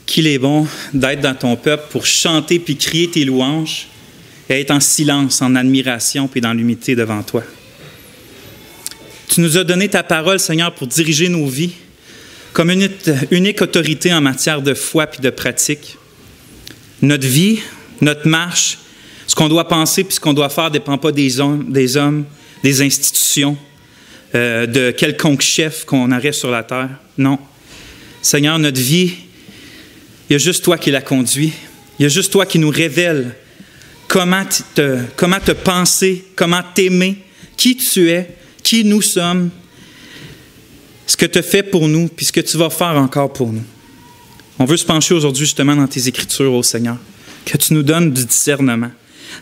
qu'il est bon d'être dans ton peuple pour chanter puis crier tes louanges et être en silence, en admiration puis dans l'humilité devant toi. Tu nous as donné ta parole, Seigneur, pour diriger nos vies comme une unique autorité en matière de foi puis de pratique. Notre vie, notre marche, ce qu'on doit penser puis ce qu'on doit faire ne dépend pas des hommes, des institutions, de quelconque chef qu'on aurait sur la terre. Non. Seigneur, notre vie, il y a juste toi qui la conduis. Il y a juste toi qui nous révèle comment te penser, comment t'aimer, qui tu es, qui nous sommes, ce que tu as fait pour nous, puis ce que tu vas faire encore pour nous. On veut se pencher aujourd'hui justement dans tes Écritures, ô Seigneur, que tu nous donnes du discernement,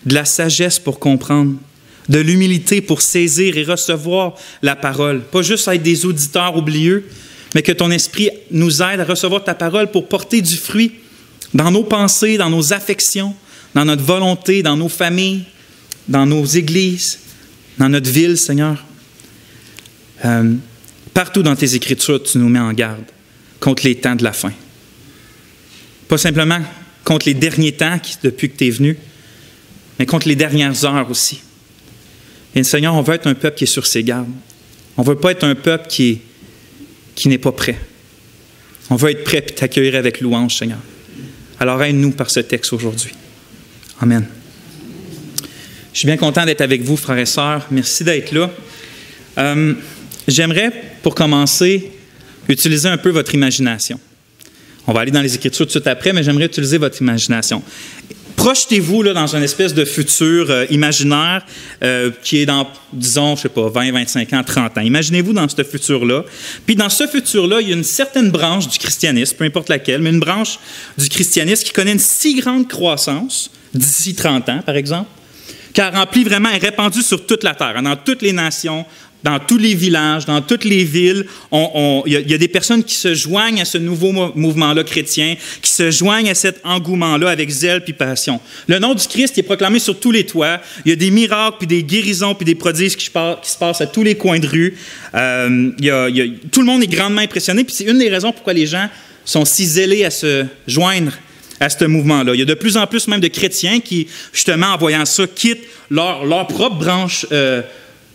de la sagesse pour comprendre, de l'humilité pour saisir et recevoir la parole. Pas juste être des auditeurs oublieux, mais que ton esprit nous aide à recevoir ta parole pour porter du fruit dans nos pensées, dans nos affections, dans notre volonté, dans nos familles, dans nos églises, dans notre ville, Seigneur. Partout dans tes Écritures, tu nous mets en garde contre les temps de la fin. Pas simplement contre les derniers temps depuis que tu es venu, mais contre les dernières heures aussi. Et Seigneur, on veut être un peuple qui est sur ses gardes. On ne veut pas être un peuple qui n'est pas prêt. On veut être prêt et t'accueillir avec louange, Seigneur. Alors aide-nous par ce texte aujourd'hui. Amen. Je suis bien content d'être avec vous, frères et sœurs. Merci d'être là. J'aimerais, pour commencer, utiliser un peu votre imagination. On va aller dans les Écritures tout de suite après, mais j'aimerais utiliser votre imagination. Projetez-vous là, dans une espèce de futur imaginaire qui est dans, disons, je sais pas, 20, 25 ans, 30 ans. Imaginez-vous dans ce futur-là. Puis dans ce futur-là, il y a une certaine branche du christianisme, peu importe laquelle, mais une branche du christianisme qui connaît une si grande croissance, d'ici 30 ans, par exemple, qu'elle remplit vraiment, est répandue sur toute la terre, dans toutes les nations, dans tous les villages, dans toutes les villes. Il y a des personnes qui se joignent à ce nouveau mouvement-là chrétien, qui se joignent à cet engouement-là avec zèle puis passion. Le nom du Christ est proclamé sur tous les toits. Il y a des miracles, puis des guérisons, puis des prodiges qui se passent à tous les coins de rue. Tout le monde est grandement impressionné, puis c'est une des raisons pourquoi les gens sont si zélés à se joindre à ce mouvement-là. Il y a de plus en plus même de chrétiens qui, justement, en voyant ça, quittent leur propre branche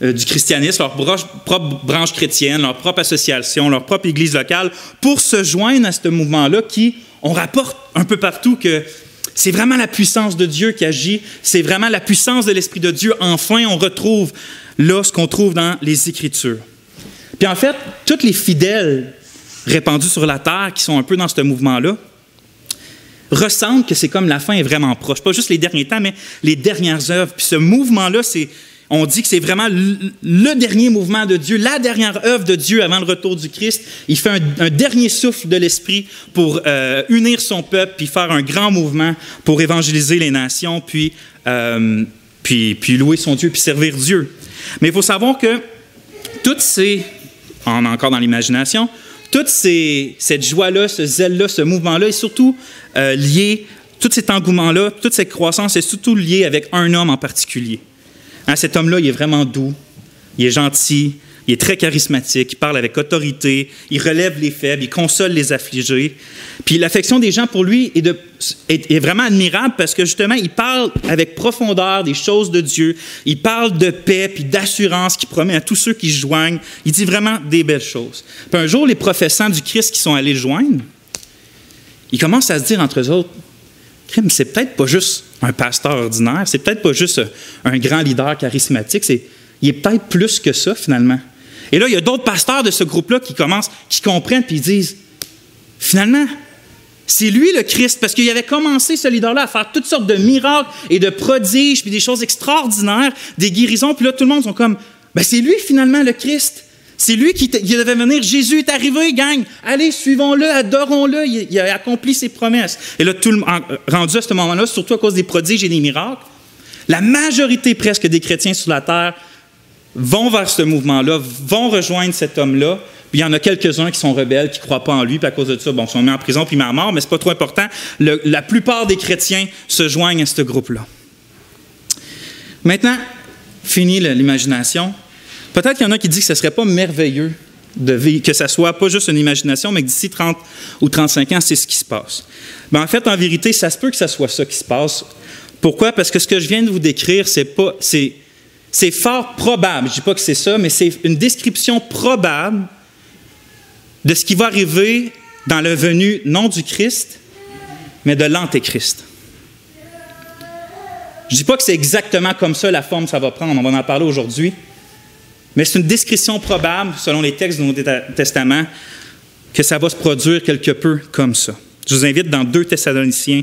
du christianisme, leur propre branche chrétienne, leur propre association, leur propre église locale, pour se joindre à ce mouvement-là qui, on rapporte un peu partout que c'est vraiment la puissance de Dieu qui agit, c'est vraiment la puissance de l'Esprit de Dieu. Enfin, on retrouve là ce qu'on trouve dans les Écritures. Puis en fait, tous les fidèles répandus sur la terre qui sont un peu dans ce mouvement-là ressentent que c'est comme la fin est vraiment proche. Pas juste les derniers temps, mais les dernières œuvres. Puis ce mouvement-là, on dit que c'est vraiment le dernier mouvement de Dieu, la dernière œuvre de Dieu avant le retour du Christ. Il fait un dernier souffle de l'Esprit pour unir son peuple, puis faire un grand mouvement pour évangéliser les nations, puis louer son Dieu, puis servir Dieu. Mais il faut savoir que on est encore dans l'imagination, cette joie-là, ce zèle-là, ce mouvement-là est surtout lié, tout cet engouement-là, toute cette croissance est surtout lié avec un homme en particulier. Cet homme-là, il est vraiment doux, il est gentil, il est très charismatique, il parle avec autorité, il relève les faibles, il console les affligés. Puis l'affection des gens pour lui est vraiment admirable parce que justement, il parle avec profondeur des choses de Dieu, il parle de paix puis d'assurance qu'il promet à tous ceux qui se joignent. Il dit vraiment des belles choses. Puis un jour, les professants du Christ qui sont allés le joindre, ils commencent à se dire entre eux autres, c'est peut-être pas juste un pasteur ordinaire, c'est peut-être pas juste un grand leader charismatique, il est peut-être plus que ça finalement. Et là, il y a d'autres pasteurs de ce groupe-là qui comprennent puis ils disent, finalement, c'est lui le Christ, parce qu'il avait commencé ce leader-là à faire toutes sortes de miracles et de prodiges, puis des choses extraordinaires, des guérisons, puis là, tout le monde sont comme, c'est lui finalement le Christ. C'est lui qui devait venir. Jésus est arrivé, gang. Allez, suivons-le, adorons-le. Il a accompli ses promesses. Et là, rendu à ce moment-là, surtout à cause des prodiges et des miracles, la majorité presque des chrétiens sur la terre vont vers ce mouvement-là, vont rejoindre cet homme-là. Puis il y en a quelques-uns qui sont rebelles, qui ne croient pas en lui, puis à cause de ça, ils sont mis en prison puis mis à mort, mais ce n'est pas trop important. La plupart des chrétiens se joignent à ce groupe-là. Maintenant, fini l'imagination. Peut-être qu'il y en a qui disent que ce ne serait pas merveilleux que ça soit pas juste une imagination, mais que d'ici 30 ou 35 ans, c'est ce qui se passe. En fait, en vérité, ça se peut que ça soit ça qui se passe. Pourquoi? Parce que ce que je viens de vous décrire, c'est fort probable. Je ne dis pas que c'est ça, mais c'est une description probable de ce qui va arriver dans le venu, non du Christ, mais de l'Antéchrist. Je ne dis pas que c'est exactement comme ça la forme que ça va prendre, on va en parler aujourd'hui, mais c'est une description probable, selon les textes du Nouveau Testament, que ça va se produire quelque peu comme ça. Je vous invite dans 2 Thessaloniciens,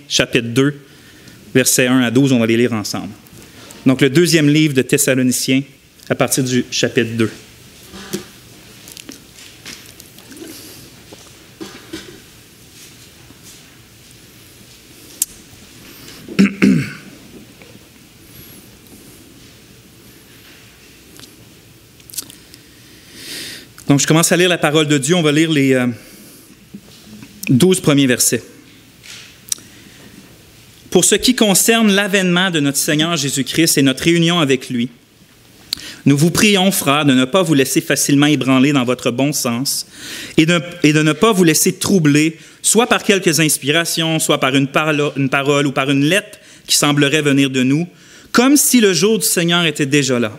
chapitre 2, versets 1 à 12, on va les lire ensemble. Donc, le 2e livre de Thessaloniciens, à partir du chapitre 2. Donc, je commence à lire la parole de Dieu. On va lire les 12 premiers versets. Pour ce qui concerne l'avènement de notre Seigneur Jésus-Christ et notre réunion avec lui, nous vous prions, frères, de ne pas vous laisser facilement ébranler dans votre bon sens et de ne pas vous laisser troubler, soit par quelques inspirations, soit par une parole ou par une lettre qui semblerait venir de nous, comme si le jour du Seigneur était déjà là.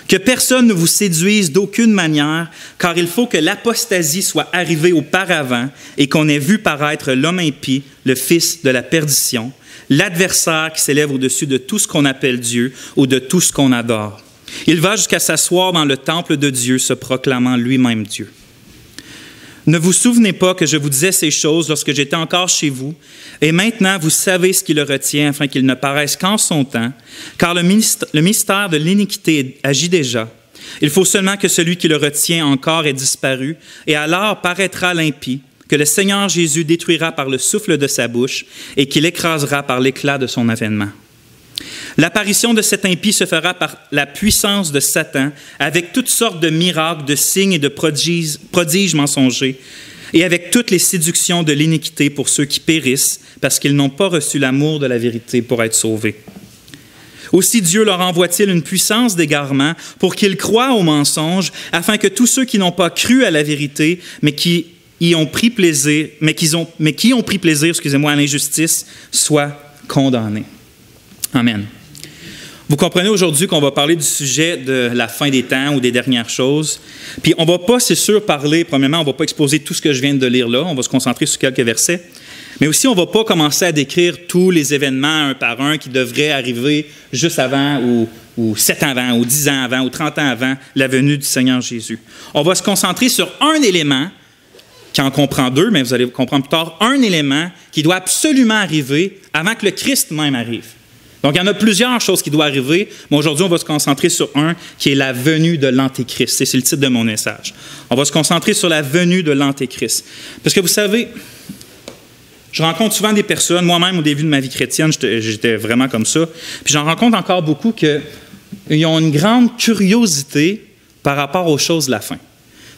Que personne ne vous séduise d'aucune manière, car il faut que l'apostasie soit arrivée auparavant et qu'on ait vu paraître l'homme impie, le fils de la perdition, l'adversaire qui s'élève au-dessus de tout ce qu'on appelle Dieu ou de tout ce qu'on adore. Il va jusqu'à s'asseoir dans le temple de Dieu, se proclamant lui-même Dieu. Ne vous souvenez pas que je vous disais ces choses lorsque j'étais encore chez vous, et maintenant vous savez ce qui le retient afin qu'il ne paraisse qu'en son temps, car le mystère de l'iniquité agit déjà. Il faut seulement que celui qui le retient encore ait disparu, et alors paraîtra l'impie, que le Seigneur Jésus détruira par le souffle de sa bouche et qu'il écrasera par l'éclat de son avènement. L'apparition de cet impie se fera par la puissance de Satan, avec toutes sortes de miracles, de signes et de prodiges mensongers, et avec toutes les séductions de l'iniquité pour ceux qui périssent, parce qu'ils n'ont pas reçu l'amour de la vérité pour être sauvés. Aussi Dieu leur envoie-t-il une puissance d'égarement pour qu'ils croient au mensonge, afin que tous ceux qui n'ont pas cru à la vérité, mais qui ont pris plaisir à l'injustice, soient condamnés. Amen. Vous comprenez aujourd'hui qu'on va parler du sujet de la fin des temps ou des dernières choses. Puis on ne va pas, c'est sûr, parler, premièrement, on ne va pas exposer tout ce que je viens de lire là, on va se concentrer sur quelques versets. Mais aussi, on ne va pas commencer à décrire tous les événements un par un qui devraient arriver juste avant ou 7 ans avant, ou 10 ans avant, ou 30 ans avant la venue du Seigneur Jésus. On va se concentrer sur un élément qui en comprend 2, mais vous allez comprendre plus tard, un élément qui doit absolument arriver avant que le Christ même arrive. Donc, il y en a plusieurs choses qui doivent arriver, mais aujourd'hui, on va se concentrer sur un qui est la venue de l'Antéchrist. C'est le titre de mon message. On va se concentrer sur la venue de l'Antéchrist. Parce que vous savez, je rencontre souvent des personnes, moi-même au début de ma vie chrétienne, j'étais vraiment comme ça, puis j'en rencontre encore beaucoup qui ont une grande curiosité par rapport aux choses de la fin.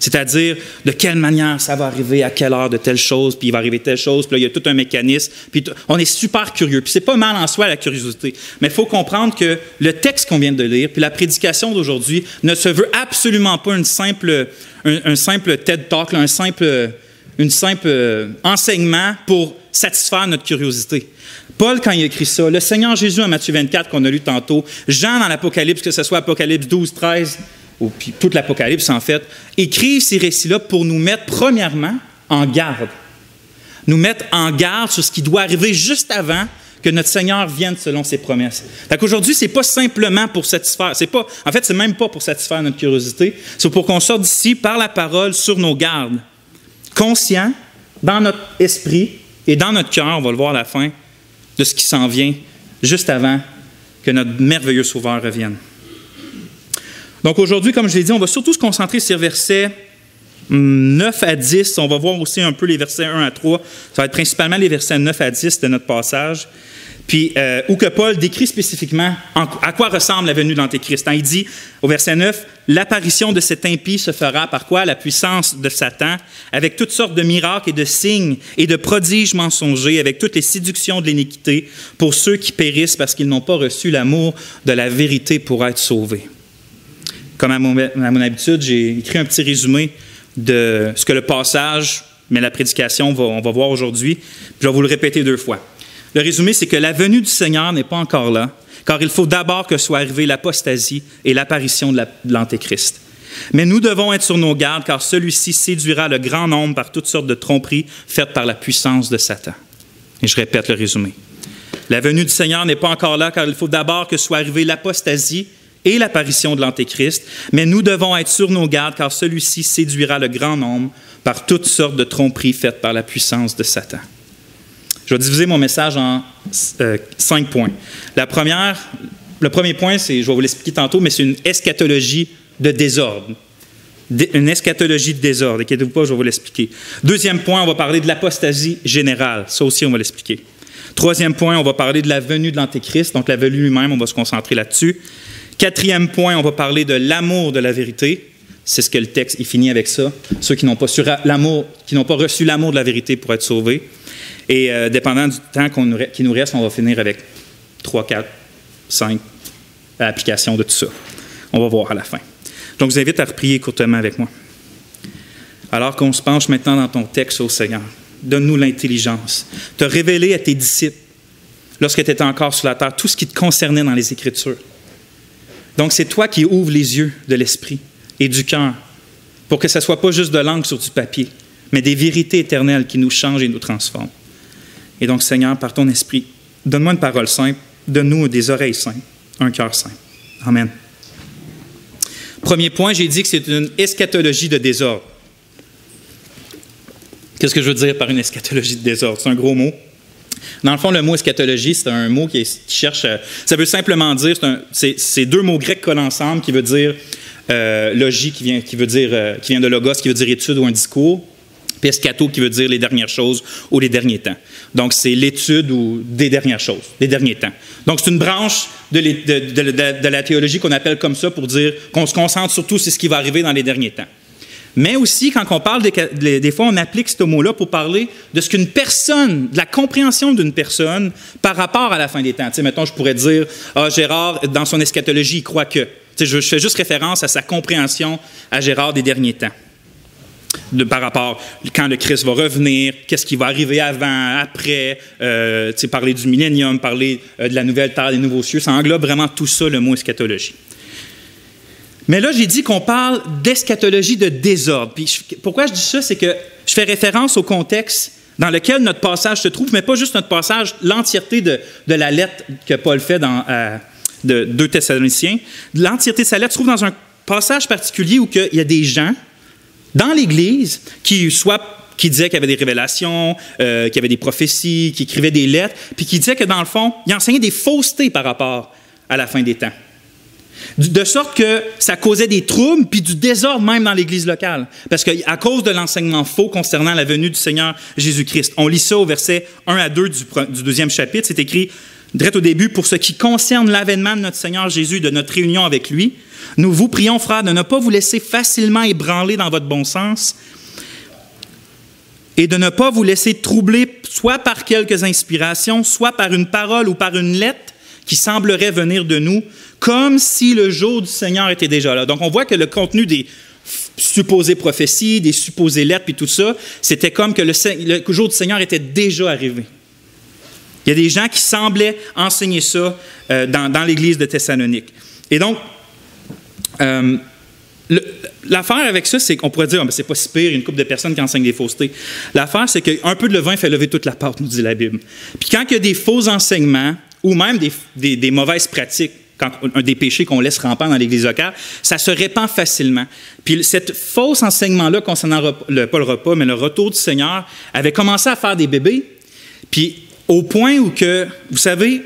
C'est-à-dire, de quelle manière ça va arriver, à quelle heure de telle chose, puis il va arriver telle chose, puis là, il y a tout un mécanisme, puis on est super curieux. Puis c'est pas mal en soi, la curiosité, mais il faut comprendre que le texte qu'on vient de lire, puis la prédication d'aujourd'hui, ne se veut absolument pas un simple TED Talk, un simple enseignement pour satisfaire notre curiosité. Paul, quand il écrit ça, le Seigneur Jésus en Matthieu 24, qu'on a lu tantôt, Jean dans l'Apocalypse, que ce soit Apocalypse 12, 13, ou puis toute l'Apocalypse, en fait, écrivent ces récits-là pour nous mettre, premièrement, en garde. Nous mettre en garde sur ce qui doit arriver juste avant que notre Seigneur vienne selon ses promesses. Fait qu'aujourd'hui, c'est pas simplement pour satisfaire, c'est même pas pour satisfaire notre curiosité, c'est pour qu'on sorte d'ici par la parole sur nos gardes, conscients, dans notre esprit et dans notre cœur, on va le voir à la fin, de ce qui s'en vient juste avant que notre merveilleux Sauveur revienne. Donc aujourd'hui, comme je l'ai dit, on va surtout se concentrer sur les versets 9 à 10. On va voir aussi un peu les versets 1 à 3. Ça va être principalement les versets 9 à 10 de notre passage. Puis, où que Paul décrit spécifiquement à quoi ressemble la venue de l'Antéchrist. Il dit au verset 9, « L'apparition de cet impie se fera par quoi? La puissance de Satan, avec toutes sortes de miracles et de signes et de prodiges mensongers, avec toutes les séductions de l'iniquité pour ceux qui périssent parce qu'ils n'ont pas reçu l'amour de la vérité pour être sauvés. » Comme à mon habitude, j'ai écrit un petit résumé de ce que le passage, mais la prédication, on va voir aujourd'hui. Puis je vais vous le répéter 2 fois. Le résumé, c'est que la venue du Seigneur n'est pas encore là, car il faut d'abord que soit arrivée l'apostasie et l'apparition de l'Antéchrist. Mais nous devons être sur nos gardes, car celui-ci séduira le grand nombre par toutes sortes de tromperies faites par la puissance de Satan. Et je répète le résumé. La venue du Seigneur n'est pas encore là, car il faut d'abord que soit arrivée l'apostasie et l'apparition de l'Antéchrist, mais nous devons être sur nos gardes, car celui-ci séduira le grand nombre par toutes sortes de tromperies faites par la puissance de Satan. Je vais diviser mon message en 5 points. Le premier point, je vais vous l'expliquer tantôt, mais c'est une eschatologie de désordre. Une eschatologie de désordre. Inquiétez-vous pas, je vais vous l'expliquer. 2e point, on va parler de l'apostasie générale. Ça aussi, on va l'expliquer. 3e point, on va parler de la venue de l'Antéchrist, donc la venue lui-même, on va se concentrer là-dessus. 4e point, on va parler de l'amour de la vérité. C'est ce que le texte il finit avec ça. Ceux qui n'ont pas reçu l'amour de la vérité pour être sauvés. Et dépendant du temps qui nous reste, on va finir avec 3, 4, 5 applications de tout ça. On va voir à la fin. Donc, je vous invite à prier courtement avec moi. Alors qu'on se penche maintenant dans ton texte, ô Seigneur, donne-nous l'intelligence. Te révéler à tes disciples, lorsque tu étais encore sur la terre, tout ce qui te concernait dans les Écritures. Donc, c'est toi qui ouvres les yeux de l'esprit et du cœur pour que ce ne soit pas juste de l'encre sur du papier, mais des vérités éternelles qui nous changent et nous transforment. Et donc, Seigneur, par ton esprit, donne-moi une parole simple, donne-nous des oreilles simples, un cœur simple. Amen. Premier point, j'ai dit que c'est une eschatologie de désordre. Qu'est-ce que je veux dire par une eschatologie de désordre? C'est un gros mot. Dans le fond, le mot eschatologie, c'est un mot qui cherche... ça veut simplement dire... C'est 2 mots grecs collés ensemble qui veut dire logie, qui vient de logos, qui veut dire étude ou un discours, puis eschato, qui veut dire les dernières choses ou les derniers temps. Donc, c'est l'étude ou des dernières choses, des derniers temps. Donc, c'est une branche de la théologie qu'on appelle comme ça pour dire qu'on se concentre surtout sur ce qui va arriver dans les derniers temps. Mais aussi, quand on parle, des fois, on applique ce mot-là pour parler de ce qu'une personne, de la compréhension d'une personne par rapport à la fin des temps. Tu sais, mettons, je pourrais dire, Gérard, dans son eschatologie, il croit que. Tu sais, je fais juste référence à sa compréhension à Gérard des derniers temps. Par rapport quand le Christ va revenir, qu'est-ce qui va arriver avant, après, parler du millénium, parler de la nouvelle terre, des nouveaux cieux, ça englobe vraiment tout ça, le mot eschatologie. Mais là, j'ai dit qu'on parle d'eschatologie de désordre. Puis pourquoi je dis ça, c'est que je fais référence au contexte dans lequel notre passage se trouve, mais pas juste notre passage, l'entièreté de la lettre que Paul fait de 2 Thessaloniciens. L'entièreté de sa lettre se trouve dans un passage particulier où il y a des gens dans l'Église qui disaient qu'il y avait des révélations, qu'il y avait des prophéties, qui écrivaient des lettres, puis qui disaient que, dans le fond, ils enseignaient des faussetés par rapport à la fin des temps. De sorte que ça causait des troubles puis du désordre même dans l'Église locale. Parce qu'à cause de l'enseignement faux concernant la venue du Seigneur Jésus-Christ. On lit ça au verset 1 à 2 du 2e chapitre. C'est écrit, direct au début, « Pour ce qui concerne l'avènement de notre Seigneur Jésus, de notre réunion avec lui, nous vous prions, frères, de ne pas vous laisser facilement ébranler dans votre bon sens et de ne pas vous laisser troubler soit par quelques inspirations, soit par une parole ou par une lettre qui semblerait venir de nous, comme si le jour du Seigneur était déjà là. » Donc, on voit que le contenu des supposées prophéties, des supposées lettres, puis tout ça, c'était comme que le jour du Seigneur était déjà arrivé. Il y a des gens qui semblaient enseigner ça dans l'Église de Thessalonique. Et donc, l'affaire avec ça, c'est qu'on pourrait dire, c'est pas si pire, il y a une couple de personnes qui enseignent des faussetés. L'affaire, c'est qu'un peu de levain fait lever toute la pâte, nous dit la Bible. Puis quand il y a des faux enseignements, ou même des mauvaises pratiques, des péchés qu'on laisse rampant dans l'Église locale, ça se répand facilement. Puis cette fausse enseignement-là concernant pas le repas, mais le retour du Seigneur, avait commencé à faire des bébés, puis au point où que, vous savez,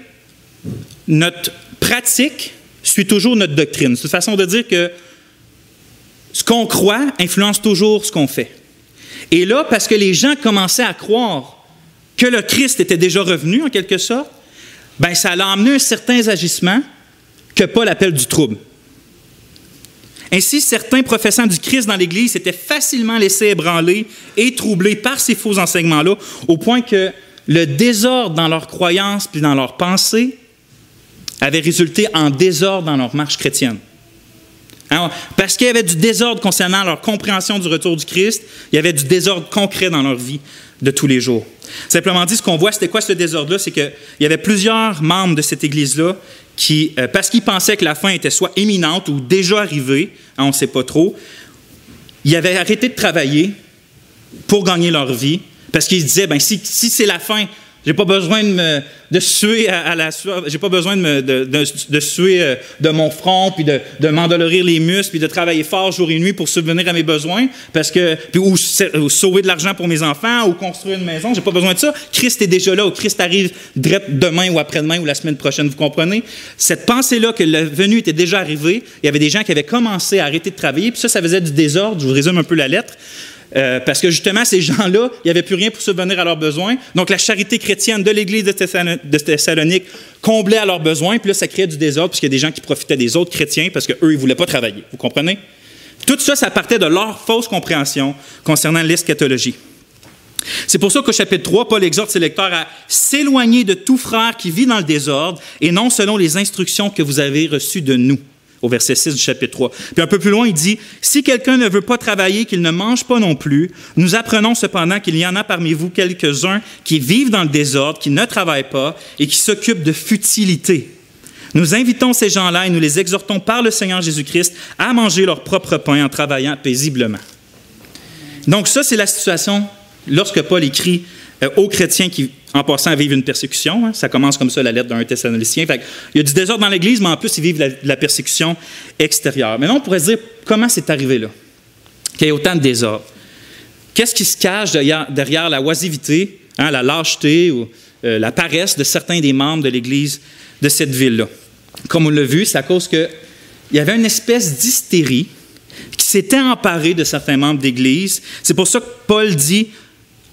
notre pratique suit toujours notre doctrine. C'est une façon de dire que ce qu'on croit influence toujours ce qu'on fait. Et là, parce que les gens commençaient à croire que le Christ était déjà revenu, en quelque sorte, bien, ça a amené un certain agissement que Paul appelle du trouble. Ainsi, certains professants du Christ dans l'Église s'étaient facilement laissés ébranler et troubler par ces faux enseignements-là, au point que le désordre dans leurs croyances puis dans leurs pensées avait résulté en désordre dans leur marche chrétienne. Hein, parce qu'il y avait du désordre concernant leur compréhension du retour du Christ, il y avait du désordre concret dans leur vie de tous les jours. Simplement dit, ce qu'on voit, c'était quoi ce désordre-là? C'est qu'il y avait plusieurs membres de cette Église-là qui, parce qu'ils pensaient que la fin était soit imminente ou déjà arrivée, hein, on ne sait pas trop, ils avaient arrêté de travailler pour gagner leur vie, parce qu'ils se disaient, ben, si c'est la fin, j'ai pas besoin de suer à la sueur, j'ai pas besoin de suer de mon front, puis de m'endolorir les muscles, puis de travailler fort jour et nuit pour subvenir à mes besoins, ou sauver de l'argent pour mes enfants, ou construire une maison, j'ai pas besoin de ça. Christ est déjà là, ou Christ arrive demain ou après-demain ou la semaine prochaine, vous comprenez? Cette pensée-là que la venue était déjà arrivée, il y avait des gens qui avaient commencé à arrêter de travailler, puis ça faisait du désordre, je vous résume un peu la lettre. Parce que justement, ces gens-là, il n'y avait plus rien pour subvenir à leurs besoins. Donc, la charité chrétienne de l'Église de Thessalonique comblait à leurs besoins. Puis là, ça créait du désordre, puisqu'il y a des gens qui profitaient des autres chrétiens parce qu'eux, ils ne voulaient pas travailler. Vous comprenez? Tout ça, ça partait de leur fausse compréhension concernant l'eschatologie. C'est pour ça qu'au chapitre 3, Paul exhorte ses lecteurs à s'éloigner de tout frère qui vit dans le désordre et non selon les instructions que vous avez reçues de nous. Au verset 6 du chapitre 3. Puis un peu plus loin, il dit, « Si quelqu'un ne veut pas travailler, qu'il ne mange pas non plus, nous apprenons cependant qu'il y en a parmi vous quelques-uns qui vivent dans le désordre, qui ne travaillent pas et qui s'occupent de futilité. Nous invitons ces gens-là et nous les exhortons par le Seigneur Jésus-Christ à manger leur propre pain en travaillant paisiblement. » Donc ça, c'est la situation lorsque Paul écrit aux chrétiens qui, en passant, vivent une persécution. Hein. Ça commence comme ça, la lettre d'un Thessalonicien. Fait il y a du désordre dans l'Église, mais en plus, ils vivent la persécution extérieure. Maintenant, on pourrait se dire, comment c'est arrivé là? Qu'il y ait autant de désordre. Qu'est-ce qui se cache derrière la oisivité, hein, la lâcheté ou la paresse de certains des membres de l'Église de cette ville-là? Comme on l'a vu, c'est à cause qu'il y avait une espèce d'hystérie qui s'était emparée de certains membres d'Église. C'est pour ça que Paul dit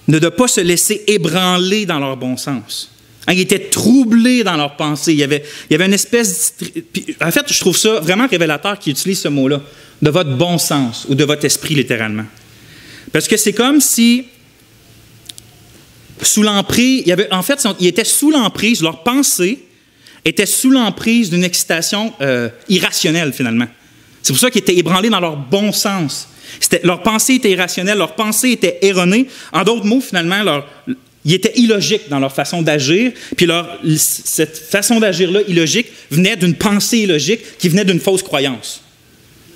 de ne pas se laisser ébranler dans leur bon sens. Hein, ils étaient troublés dans leurs pensées. Il y avait une espèce... En fait, je trouve ça vraiment révélateur qu'il utilise ce mot-là, de votre bon sens ou de votre esprit, littéralement. Parce que c'est comme si, sous l'emprise... ils étaient sous l'emprise, leur pensée était sous l'emprise d'une excitation irrationnelle, finalement. C'est pour ça qu'ils étaient ébranlés dans leur bon sens. Leur pensée était irrationnelle, leur pensée était erronée. En d'autres mots, finalement, ils étaient illogiques dans leur façon d'agir. Puis cette façon d'agir-là, illogique, venait d'une pensée illogique qui venait d'une fausse croyance.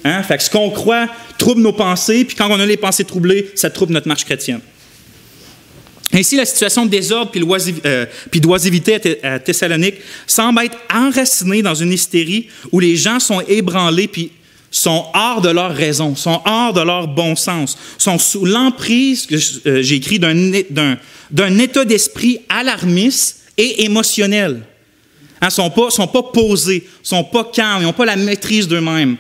Hein? Fait que ce qu'on croit trouble nos pensées, puis quand on a les pensées troublées, ça trouble notre marche chrétienne. Ainsi, la situation de désordre puis d'oisivité à Thessalonique semble être enracinée dans une hystérie où les gens sont ébranlés puis sont hors de leur raison, sont hors de leur bon sens, sont sous l'emprise, que j'ai écrit, d'un état d'esprit alarmiste et émotionnel. Ils ne sont pas posés, ne sont pas calmes, ils n'ont pas la maîtrise d'eux-mêmes.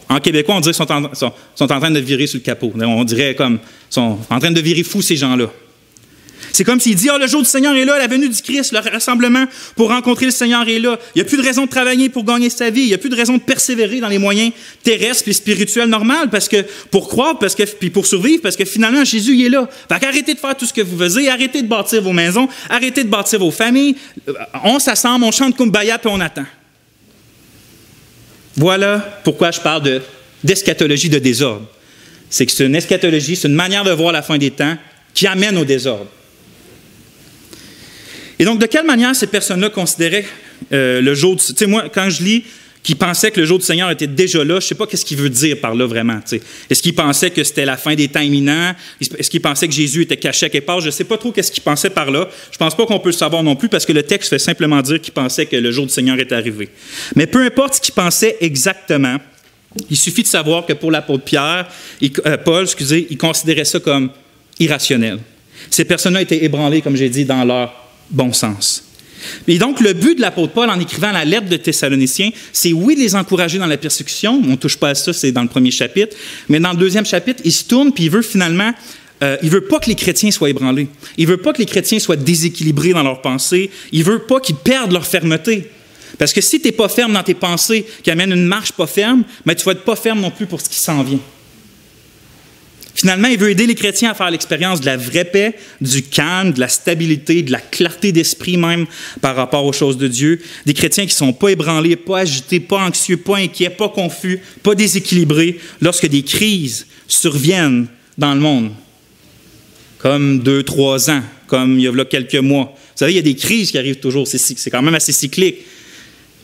En québécois, on dirait qu'ils sont en train de virer sur le capot. On dirait comme, sont en train de virer fous, ces gens-là. C'est comme s'il dit, le jour du Seigneur est là, la venue du Christ, le rassemblement pour rencontrer le Seigneur est là. Il n'y a plus de raison de travailler pour gagner sa vie. Il n'y a plus de raison de persévérer dans les moyens terrestres et spirituels normaux pour croire, puis pour survivre, parce que finalement, Jésus il est là. Fait qu'arrêtez de faire tout ce que vous faisiez, arrêtez de bâtir vos maisons, arrêtez de bâtir vos familles. On s'assemble, on chante Kumbaya, puis on attend. Voilà pourquoi je parle d'eschatologie de désordre. C'est que c'est une eschatologie, c'est une manière de voir la fin des temps qui amène au désordre. Et donc, de quelle manière ces personnes-là considéraient le jour du... Tu sais, moi, quand je lis qu'ils pensaient que le jour du Seigneur était déjà là, je ne sais pas qu'est-ce qu'il veut dire par là vraiment. Tu sais. Est-ce qu'ils pensaient que c'était la fin des temps imminents? Est-ce qu'ils pensaient que Jésus était caché à quelque part? Je ne sais pas trop qu'est-ce qu'ils pensaient par là. Je ne pense pas qu'on peut le savoir non plus parce que le texte fait simplement dire qu'ils pensaient que le jour du Seigneur était arrivé. Mais peu importe ce qu'ils pensaient exactement, il suffit de savoir que pour l'apôtre Paul, il considérait ça comme irrationnel. Ces personnes-là étaient ébranlées, comme j'ai dit, dans leur bon sens. Et donc, le but de l'apôtre Paul, en écrivant la lettre de Thessaloniciens, c'est oui de les encourager dans la persécution. On ne touche pas à ça, c'est dans le premier chapitre. Mais dans le deuxième chapitre, il se tourne puis il veut finalement... il ne veut pas que les chrétiens soient ébranlés. Il ne veut pas que les chrétiens soient déséquilibrés dans leurs pensées. Il ne veut pas qu'ils perdent leur fermeté. Parce que si tu n'es pas ferme dans tes pensées, qui amènent une marche pas ferme, mais tu ne vas être pas ferme non plus pour ce qui s'en vient. Finalement, il veut aider les chrétiens à faire l'expérience de la vraie paix, du calme, de la stabilité, de la clarté d'esprit même par rapport aux choses de Dieu. Des chrétiens qui ne sont pas ébranlés, pas agités, pas anxieux, pas inquiets, pas confus, pas déséquilibrés lorsque des crises surviennent dans le monde. Comme 2-3 ans, comme il y a quelques mois. Vous savez, il y a des crises qui arrivent toujours, c'est quand même assez cyclique.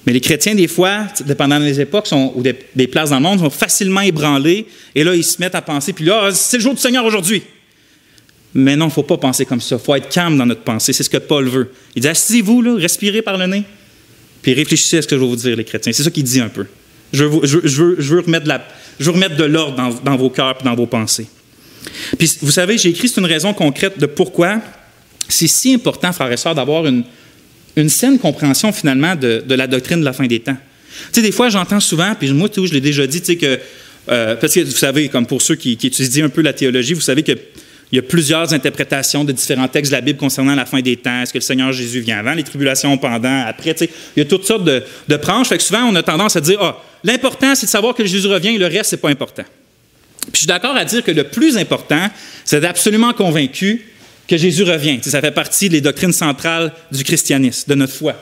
Mais les chrétiens, des fois, dépendant des époques ou des places dans le monde, sont facilement ébranlés. Et là, ils se mettent à penser, puis là, c'est le jour du Seigneur aujourd'hui. Mais non, il ne faut pas penser comme ça. Il faut être calme dans notre pensée. C'est ce que Paul veut. Il dit, asseyez-vous, là, respirez par le nez, puis réfléchissez à ce que je vais vous dire, les chrétiens. C'est ça qu'il dit un peu. Je veux remettre de l'ordre dans vos cœurs et dans vos pensées. Puis, vous savez, j'ai écrit, c'est une raison concrète de pourquoi c'est si important, frères et sœurs, d'avoir une saine compréhension, finalement, de la doctrine de la fin des temps. Tu sais, des fois, j'entends souvent, puis moi, je l'ai déjà dit, tu sais, que, parce que vous savez, comme pour ceux qui étudient un peu la théologie, vous savez qu'il y a plusieurs interprétations de différents textes de la Bible concernant la fin des temps. Est-ce que le Seigneur Jésus vient avant, les tribulations pendant, après, tu sais, il y a toutes sortes de branches. Fait que souvent, on a tendance à dire, l'important, c'est de savoir que Jésus revient, et le reste, c'est pas important. Puis je suis d'accord à dire que le plus important, c'est d'être absolument convaincu que Jésus revient. Ça fait partie des doctrines centrales du christianisme, de notre foi.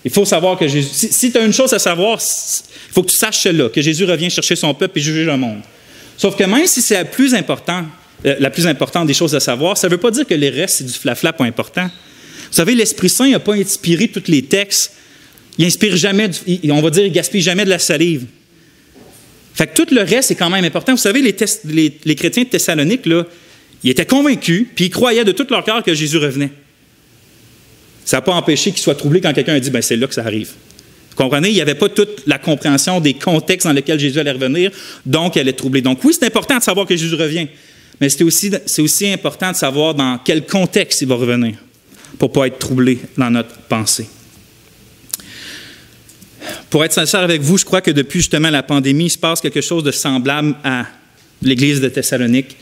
Il faut savoir que Jésus... Si tu as une chose à savoir, il faut que tu saches cela, que Jésus revient chercher son peuple et juger le monde. Sauf que même si c'est la plus importante des choses à savoir, ça ne veut pas dire que les restes, c'est du flafla pas important. Vous savez, l'Esprit Saint n'a pas inspiré tous les textes. Il inspire jamais, on va dire, il gaspille jamais de la salive. Fait que tout le reste est quand même important. Vous savez, les chrétiens de Thessalonique, là, ils étaient convaincus, puis ils croyaient de tout leur cœur que Jésus revenait. Ça n'a pas empêché qu'ils soient troublés quand quelqu'un a dit « c'est là que ça arrive ». Vous comprenez? Il n'y avait pas toute la compréhension des contextes dans lesquels Jésus allait revenir, donc elle est troublée. Donc oui, c'est important de savoir que Jésus revient, mais c'est aussi important de savoir dans quel contexte il va revenir pour ne pas être troublé dans notre pensée. Pour être sincère avec vous, je crois que depuis justement la pandémie, il se passe quelque chose de semblable à l'Église de Thessalonique.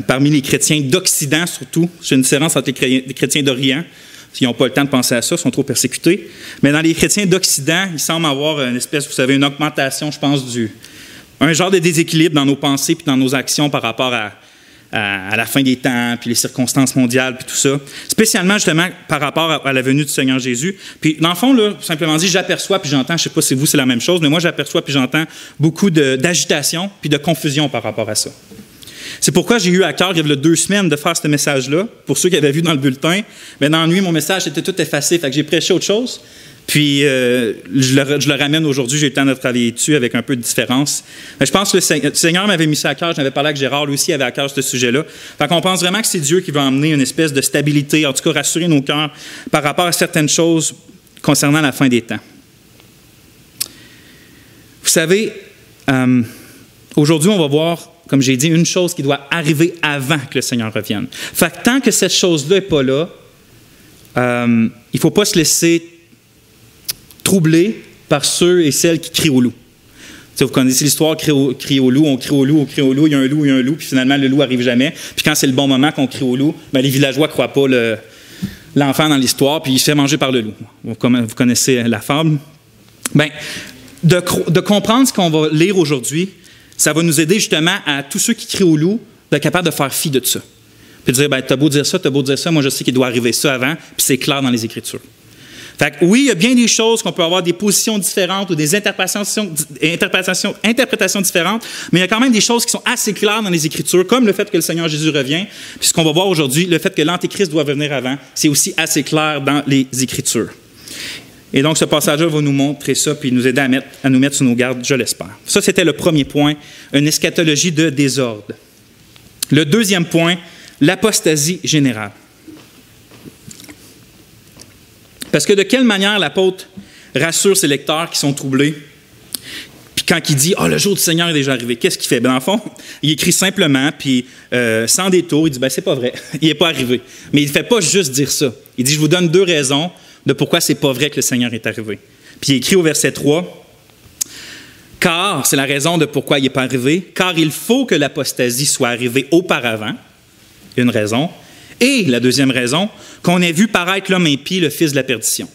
Parmi les chrétiens d'Occident surtout, c'est une différence entre les chrétiens d'Orient, parce qu'ils n'ont pas le temps de penser à ça, ils sont trop persécutés. Mais dans les chrétiens d'Occident, il semble avoir une espèce, vous savez, une augmentation, je pense, un genre de déséquilibre dans nos pensées puis dans nos actions par rapport à la fin des temps, puis les circonstances mondiales, puis tout ça. Spécialement, justement, par rapport à la venue du Seigneur Jésus. Puis, dans le fond, là, simplement dit, j'aperçois puis j'entends, je ne sais pas si vous, c'est la même chose, mais moi, j'aperçois puis j'entends beaucoup d'agitation puis de confusion par rapport à ça. C'est pourquoi j'ai eu à cœur, il y a 2 semaines, de faire ce message-là. Pour ceux qui avaient vu dans le bulletin, mais dans la nuit, mon message était tout effacé, fait que j'ai prêché autre chose. Puis, je le ramène aujourd'hui, j'ai eu le temps de travailler dessus avec un peu de différence. Mais je pense que le Seigneur m'avait mis ça à cœur, j'en avais parlé avec Gérard, lui aussi avait à cœur ce sujet-là. Fait qu'on pense vraiment que c'est Dieu qui va emmener une espèce de stabilité, en tout cas rassurer nos cœurs par rapport à certaines choses concernant la fin des temps. Vous savez, aujourd'hui, on va voir, comme j'ai dit, une chose qui doit arriver avant que le Seigneur revienne. Fait que tant que cette chose-là n'est pas là, il ne faut pas se laisser troublé par ceux et celles qui crient au loup. T'sais, vous connaissez l'histoire, crie au loup, on crie au loup, il y a un loup, puis finalement, le loup n'arrive jamais. Puis quand c'est le bon moment qu'on crie au loup, les villageois ne croient pas l'enfant dans l'histoire, puis il se fait manger par le loup. Vous connaissez la fable. Bien, de comprendre ce qu'on va lire aujourd'hui, ça va nous aider justement à tous ceux qui crient au loup d'être capables de faire fi de ça. Puis de dire, t'as beau dire ça, moi je sais qu'il doit arriver ça avant, puis c'est clair dans les Écritures. Fait que oui, il y a bien des choses qu'on peut avoir des positions différentes ou des interprétations différentes, mais il y a quand même des choses qui sont assez claires dans les Écritures, comme le fait que le Seigneur Jésus revient, puis ce qu'on va voir aujourd'hui, le fait que l'Antéchrist doit venir avant, c'est aussi assez clair dans les Écritures. Et donc, ce passage-là va nous montrer ça, puis nous aider à nous mettre sur nos gardes, je l'espère. Ça, c'était le premier point, une eschatologie de désordre. Le deuxième point, l'apostasie générale. Parce que de quelle manière l'apôtre rassure ses lecteurs qui sont troublés? Puis quand il dit « le jour du Seigneur est déjà arrivé », qu'est-ce qu'il fait? Dans le fond, il écrit simplement, puis sans détour, il dit « c'est pas vrai, il n'est pas arrivé ». Mais il ne fait pas juste dire ça. Il dit « je vous donne 2 raisons de pourquoi c'est pas vrai que le Seigneur est arrivé ». Puis il écrit au verset 3 « Car, c'est la raison de pourquoi il n'est pas arrivé, car il faut que l'apostasie soit arrivée auparavant. » Une raison. Et la deuxième raison, qu'on ait vu paraître l'homme impie, le fils de la perdition.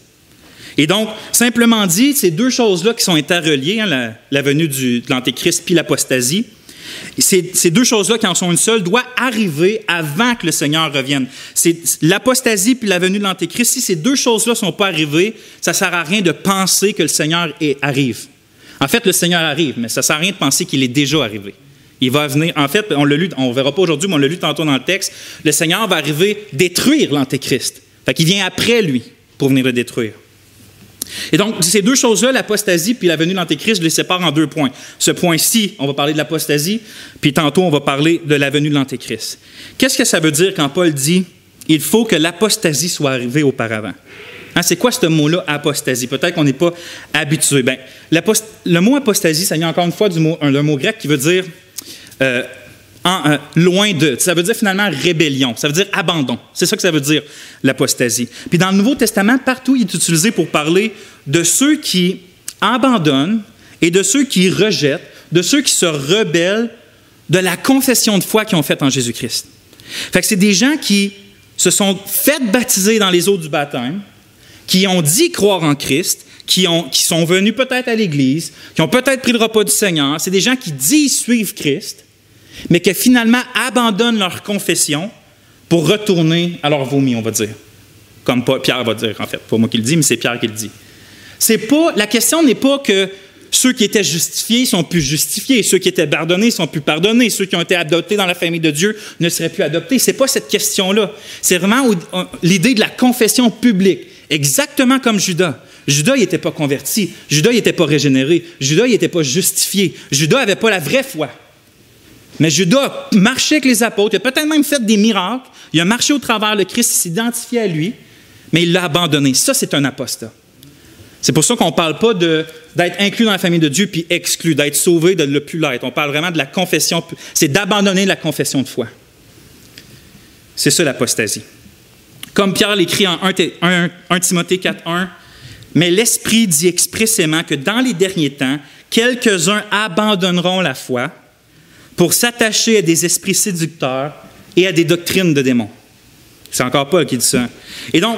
Et donc, simplement dit, ces 2 choses-là qui sont interreliées, la venue de l'Antéchrist puis l'apostasie, Ces deux choses-là, qui en sont une seule, doivent arriver avant que le Seigneur revienne. C'est l'apostasie puis la venue de l'Antéchrist. Si ces deux choses-là ne sont pas arrivées, ça ne sert à rien de penser que le Seigneur arrive. En fait, le Seigneur arrive, mais ça ne sert à rien de penser qu'il est déjà arrivé. Il va venir, en fait, on l'a lu, on ne verra pas aujourd'hui, mais on l'a lu tantôt dans le texte, le Seigneur va arriver détruire l'Antéchrist. Fait qu'il vient après lui pour venir le détruire. Et donc, ces deux choses-là, l'apostasie puis la venue de l'Antéchrist, je les sépare en deux points. Ce point-ci, on va parler de l'apostasie, puis tantôt, on va parler de la venue de l'Antéchrist. Qu'est-ce que ça veut dire quand Paul dit « Il faut que l'apostasie soit arrivée auparavant » ? Hein, c'est quoi ce mot-là, apostasie? Peut-être qu'on n'est pas habitué. Bien, le mot apostasie, ça vient encore une fois d'un mot grec qui veut dire loin de. Ça veut dire finalement rébellion. Ça veut dire abandon. C'est ça que ça veut dire, l'apostasie. Puis dans le Nouveau Testament, partout, il est utilisé pour parler de ceux qui abandonnent et de ceux qui rejettent, de ceux qui se rebellent de la confession de foi qu'ils ont faite en Jésus-Christ. Fait que c'est des gens qui se sont fait baptiser dans les eaux du baptême, qui ont dit croire en Christ, qui sont venus peut-être à l'Église, qui ont peut-être pris le repas du Seigneur. C'est des gens qui disent suivre Christ, mais qui finalement abandonnent leur confession pour retourner à leur vomi, on va dire. Comme Pierre va dire, en fait. Pas moi qui le dis, mais c'est Pierre qui le dit. La question n'est pas que ceux qui étaient justifiés sont plus justifiés, ceux qui étaient pardonnés sont plus pardonnés, ceux qui ont été adoptés dans la famille de Dieu ne seraient plus adoptés. Ce n'est pas cette question-là. C'est vraiment l'idée de la confession publique. Exactement comme Judas. Judas, il n'était pas converti. Judas, il n'était pas régénéré. Judas, il n'était pas justifié. Judas n'avait pas la vraie foi. Mais Judas marchait avec les apôtres. Il a peut-être même fait des miracles. Il a marché au travers le Christ, il s'identifiait à lui, mais il l'a abandonné. Ça, c'est un apostat. C'est pour ça qu'on ne parle pas d'être inclus dans la famille de Dieu puis exclu, d'être sauvé, de ne plus l'être. On parle vraiment de la confession. C'est d'abandonner la confession de foi. C'est ça l'apostasie. Comme Pierre l'écrit en 1 Timothée 4.1, « Mais l'Esprit dit expressément que dans les derniers temps, quelques-uns abandonneront la foi pour s'attacher à des esprits séducteurs et à des doctrines de démons. » C'est encore Paul qui dit ça. Et donc,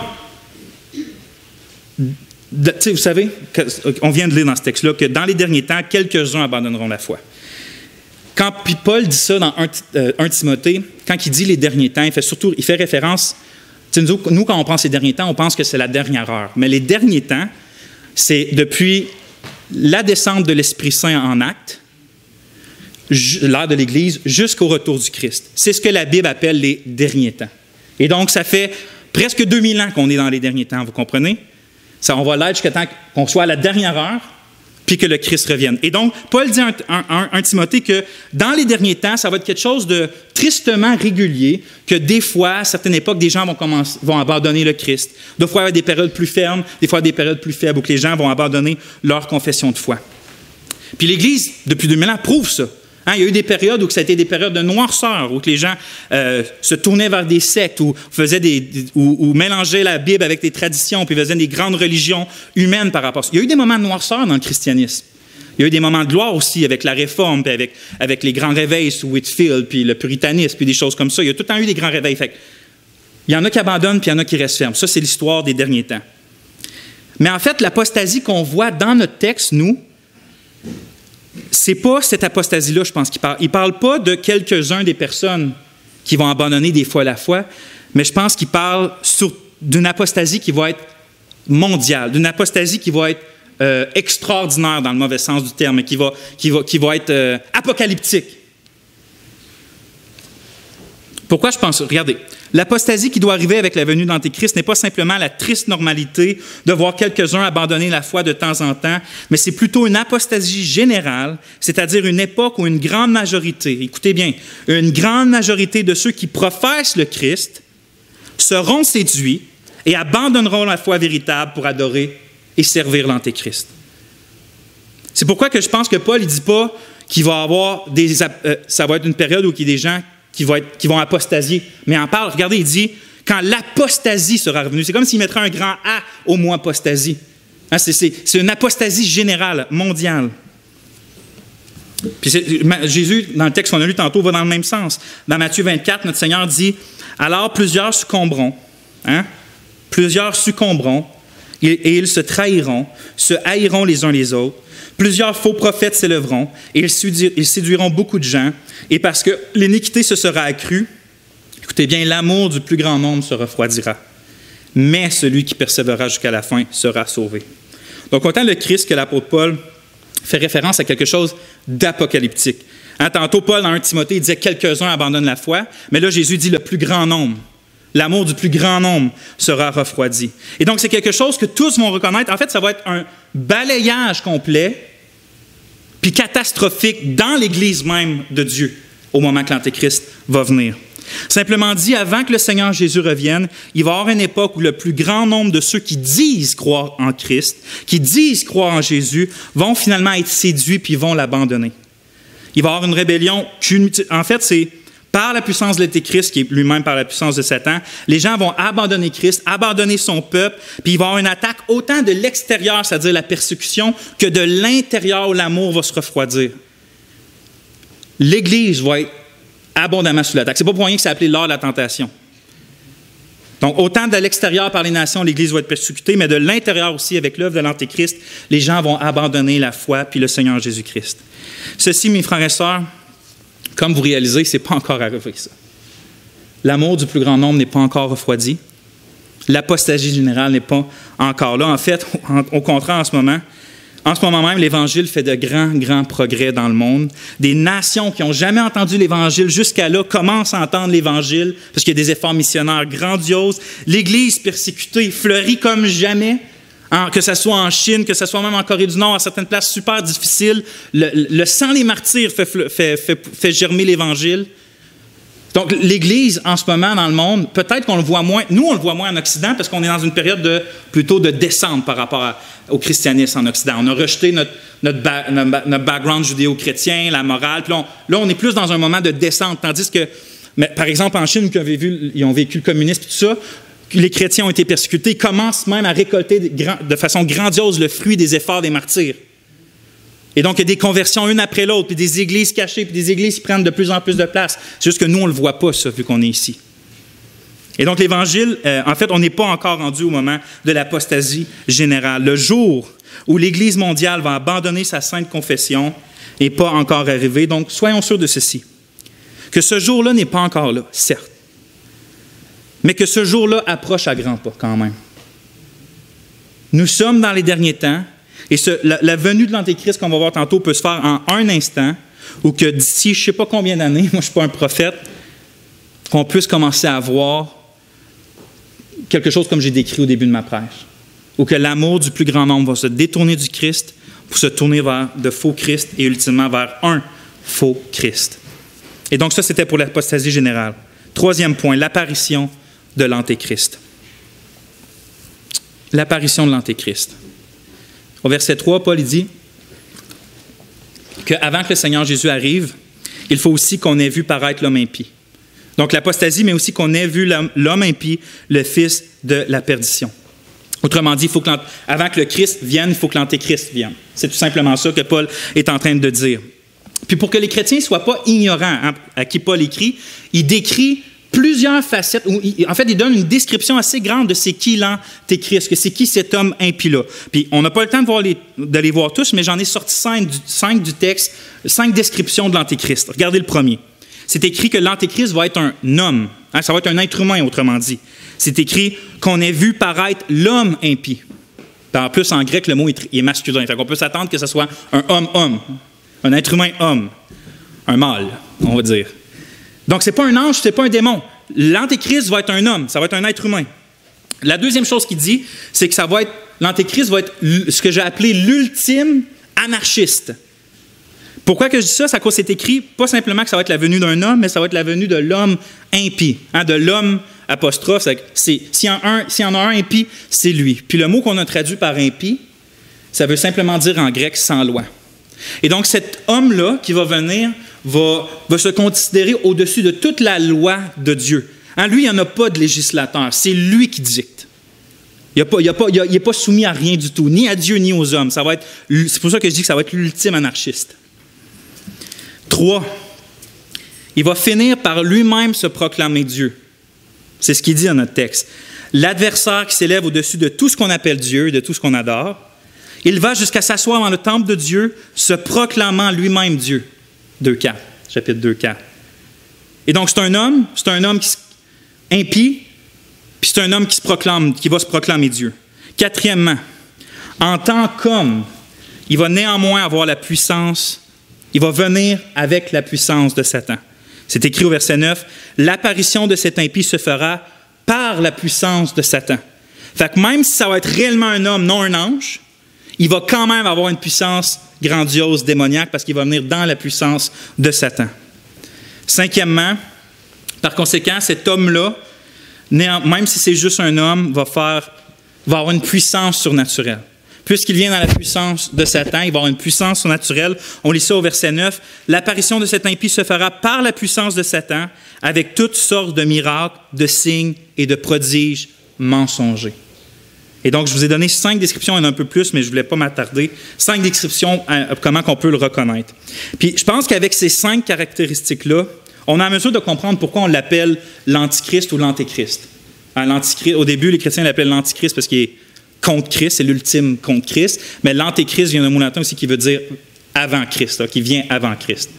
vous savez, on vient de lire dans ce texte-là que dans les derniers temps, quelques-uns abandonneront la foi. Quand puis Paul dit ça dans 1 Timothée, quand il dit les derniers temps, il fait référence. Nous, quand on pense les derniers temps, on pense que c'est la dernière heure. Mais les derniers temps, c'est depuis la descente de l'Esprit Saint en acte, l'ère de l'Église, jusqu'au retour du Christ. C'est ce que la Bible appelle les derniers temps. Et donc, ça fait presque 2000 ans qu'on est dans les derniers temps, vous comprenez? Ça, on va l'être jusqu'à temps qu'on soit à la dernière heure, puis que le Christ revienne. Et donc, Paul dit à 1 Timothée que dans les derniers temps, ça va être quelque chose de tristement régulier, que des fois, à certaines époques, des gens vont abandonner le Christ. Des fois, il y a des périodes plus fermes, des fois, des périodes plus faibles, où que les gens vont abandonner leur confession de foi. Puis l'Église, depuis 2000 ans, prouve ça. Hein, il y a eu des périodes où ça a été des périodes de noirceur, où que les gens se tournaient vers des sectes, ou mélangeaient la Bible avec des traditions, puis faisaient des grandes religions humaines par rapport à ça. Il y a eu des moments de noirceur dans le christianisme. Il y a eu des moments de gloire aussi avec la Réforme, puis avec les grands réveils sous Whitefield, puis le puritanisme, puis des choses comme ça. Il y a tout le temps eu des grands réveils. Fait, il y en a qui abandonnent, puis il y en a qui restent fermes. Ça, c'est l'histoire des derniers temps. Mais en fait, l'apostasie qu'on voit dans notre texte, nous, c'est pas cette apostasie-là, je pense, qu'il parle. Il ne parle pas de quelques-uns des personnes qui vont abandonner des fois la foi, mais je pense qu'il parle d'une apostasie qui va être mondiale, d'une apostasie qui va être extraordinaire dans le mauvais sens du terme, qui va être apocalyptique. Pourquoi je pense? Regardez, l'apostasie qui doit arriver avec la venue de l'Antéchrist n'est pas simplement la triste normalité de voir quelques-uns abandonner la foi de temps en temps, mais c'est plutôt une apostasie générale, c'est-à-dire une époque où une grande majorité, écoutez bien, une grande majorité de ceux qui professent le Christ seront séduits et abandonneront la foi véritable pour adorer et servir l'Antéchrist. C'est pourquoi que je pense que Paul ne dit pas qu'il va y avoir ça va être une période où il y a des gens qui vont apostasier. Mais en parle, regardez, il dit, quand l'apostasie sera revenue, c'est comme s'il mettrait un grand A au mot apostasie. Hein, c'est une apostasie générale, mondiale. Puis Jésus, dans le texte qu'on a lu tantôt, va dans le même sens. Dans Matthieu 24, notre Seigneur dit, « Alors plusieurs succomberont, hein? Plusieurs succomberont, et ils se trahiront, se haïront les uns les autres. Plusieurs faux prophètes s'élèveront et ils séduiront beaucoup de gens. Et parce que l'iniquité se sera accrue, écoutez bien, l'amour du plus grand nombre se refroidira. Mais celui qui persévérera jusqu'à la fin sera sauvé. Donc, autant le Christ que l'apôtre Paul fait référence à quelque chose d'apocalyptique. Tantôt, Paul, dans 1 Timothée, il disait « quelques-uns abandonnent la foi », mais là, Jésus dit « le plus grand nombre ». L'amour du plus grand nombre sera refroidi. Et donc, c'est quelque chose que tous vont reconnaître. En fait, ça va être un balayage complet, puis catastrophique dans l'Église même de Dieu, au moment que l'Antéchrist va venir. Simplement dit, avant que le Seigneur Jésus revienne, il va y avoir une époque où le plus grand nombre de ceux qui disent croire en Christ, qui disent croire en Jésus, vont finalement être séduits puis vont l'abandonner. Il va y avoir une rébellion. En fait, c'est par la puissance de l'Antéchrist, qui est lui-même par la puissance de Satan, les gens vont abandonner Christ, abandonner son peuple, puis il va y avoir une attaque autant de l'extérieur, c'est-à-dire la persécution, que de l'intérieur où l'amour va se refroidir. L'Église va être abondamment sous l'attaque. C'est pas pour rien que c'est appelé l'heure de la tentation. Donc, autant de l'extérieur par les nations, l'Église va être persécutée, mais de l'intérieur aussi, avec l'œuvre de l'Antéchrist, les gens vont abandonner la foi puis le Seigneur Jésus-Christ. Ceci, mes frères et sœurs, comme vous réalisez, ce n'est pas encore arrivé, ça. L'amour du plus grand nombre n'est pas encore refroidi. L'apostasie générale n'est pas encore là. En fait, au contraire, en ce moment même, l'Évangile fait de grands progrès dans le monde. Des nations qui n'ont jamais entendu l'Évangile jusqu'à là commencent à entendre l'Évangile parce qu'il y a des efforts missionnaires grandioses. L'Église persécutée fleurit comme jamais. Que ce soit en Chine, que ce soit même en Corée du Nord, à certaines places super difficiles, le sang des martyrs fait germer l'Évangile. Donc, l'Église, en ce moment, dans le monde, peut-être qu'on le voit moins, nous, on le voit moins en Occident, parce qu'on est dans une période plutôt de descente par rapport au christianisme en Occident. On a rejeté notre background judéo-chrétien, la morale, puis là, on est plus dans un moment de descente, tandis que, par exemple, en Chine, ils ont vécu le communisme et tout ça, les chrétiens ont été persécutés, ils commencent même à récolter de façon grandiose le fruit des efforts des martyrs. Et donc, il y a des conversions une après l'autre, puis des églises cachées, puis des églises qui prennent de plus en plus de place. C'est juste que nous, on ne le voit pas, ça, vu qu'on est ici. Et donc, l'Évangile, en fait, on n'est pas encore rendu au moment de l'apostasie générale. Le jour où l'Église mondiale va abandonner sa sainte confession n'est pas encore arrivé. Donc, soyons sûrs de ceci, que ce jour-là n'est pas encore là, certes, mais que ce jour-là approche à grands pas quand même. Nous sommes dans les derniers temps, et la venue de l'Antéchrist qu'on va voir tantôt peut se faire en un instant, ou que d'ici je ne sais pas combien d'années, moi je ne suis pas un prophète, qu'on puisse commencer à voir quelque chose comme j'ai décrit au début de ma prêche, ou que l'amour du plus grand nombre va se détourner du Christ pour se tourner vers de faux Christ et ultimement vers un faux Christ. Et donc ça, c'était pour l'apostasie générale. Troisième point, l'apparition de l'Antéchrist. L'apparition de l'Antéchrist. Au verset 3, Paul dit qu'avant que le Seigneur Jésus arrive, il faut aussi qu'on ait vu paraître l'homme impie. Donc l'apostasie, mais aussi qu'on ait vu l'homme impie, le fils de la perdition. Autrement dit, avant que le Christ vienne, il faut que l'Antéchrist vienne. C'est tout simplement ça que Paul est en train de dire. Puis pour que les chrétiens ne soient pas ignorants à qui Paul écrit, il décrit plusieurs facettes. En fait, il donne une description assez grande de c'est qui l'Antéchrist, que c'est qui cet homme impie-là. Puis on n'a pas le temps de les voir tous, mais j'en ai sorti 5 du texte, 5 descriptions de l'Antéchrist. Regardez le premier. C'est écrit que l'Antéchrist va être un homme. Ça va être un être humain, autrement dit. C'est écrit qu'on ait vu paraître l'homme impie. En plus, en grec, le mot est masculin. Fait qu'on peut s'attendre que ce soit un homme-homme, un être humain homme, un mâle, on va dire. Donc, ce n'est pas un ange, ce n'est pas un démon. L'Antéchrist va être un homme, ça va être un être humain. La deuxième chose qu'il dit, c'est que l'Antéchrist va être ce que j'ai appelé l'ultime anarchiste. Pourquoi que je dis ça? C'est à cause c'est écrit, pas simplement que ça va être la venue d'un homme, mais ça va être la venue de l'homme impie, de l'homme apostrophe. S'il y en a un impie, c'est lui. Puis le mot qu'on a traduit par impie, ça veut simplement dire en grec sans loi. Et donc cet homme-là qui va venir va se considérer au-dessus de toute la loi de Dieu. Lui, il n'y en a pas de législateur, c'est lui qui dicte. Il n'est pas soumis à rien du tout, ni à Dieu, ni aux hommes. C'est pour ça que je dis que ça va être l'ultime anarchiste. 3. Il va finir par lui-même se proclamer Dieu. C'est ce qu'il dit dans notre texte. l'adversaire qui s'élève au-dessus de tout ce qu'on appelle Dieu et de tout ce qu'on adore. Il va jusqu'à s'asseoir dans le temple de Dieu, se proclamant lui-même Dieu. 2:4, chapitre 2:4. Et donc, c'est un homme impie, puis c'est un homme qui va se proclamer Dieu. Quatrièmement, en tant qu'homme, il va néanmoins avoir la puissance, il va venir avec la puissance de Satan. C'est écrit au verset 9, « L'apparition de cet impie se fera par la puissance de Satan. » Fait que même si ça va être réellement un homme, non un ange, il va quand même avoir une puissance grandiose, démoniaque, parce qu'il va venir dans la puissance de Satan. Cinquièmement, par conséquent, cet homme-là, même si c'est juste un homme, va avoir une puissance surnaturelle. Puisqu'il vient dans la puissance de Satan, il va avoir une puissance surnaturelle. On lit ça au verset 9. « L'apparition de cet impie se fera par la puissance de Satan, avec toutes sortes de miracles, de signes et de prodiges mensongers. » Et donc, je vous ai donné 5 descriptions, il y en a un peu plus, mais je ne voulais pas m'attarder. 5 descriptions à comment on peut le reconnaître. Puis, je pense qu'avec ces 5 caractéristiques-là, on est en mesure de comprendre pourquoi on l'appelle l'Antichrist ou l'Antéchrist. Au début, les chrétiens l'appellent l'Antichrist parce qu'il est contre Christ, c'est l'ultime contre Christ, mais l'Antéchrist vient d'un mot latin aussi qui veut dire avant Christ, là, qui vient avant Christ.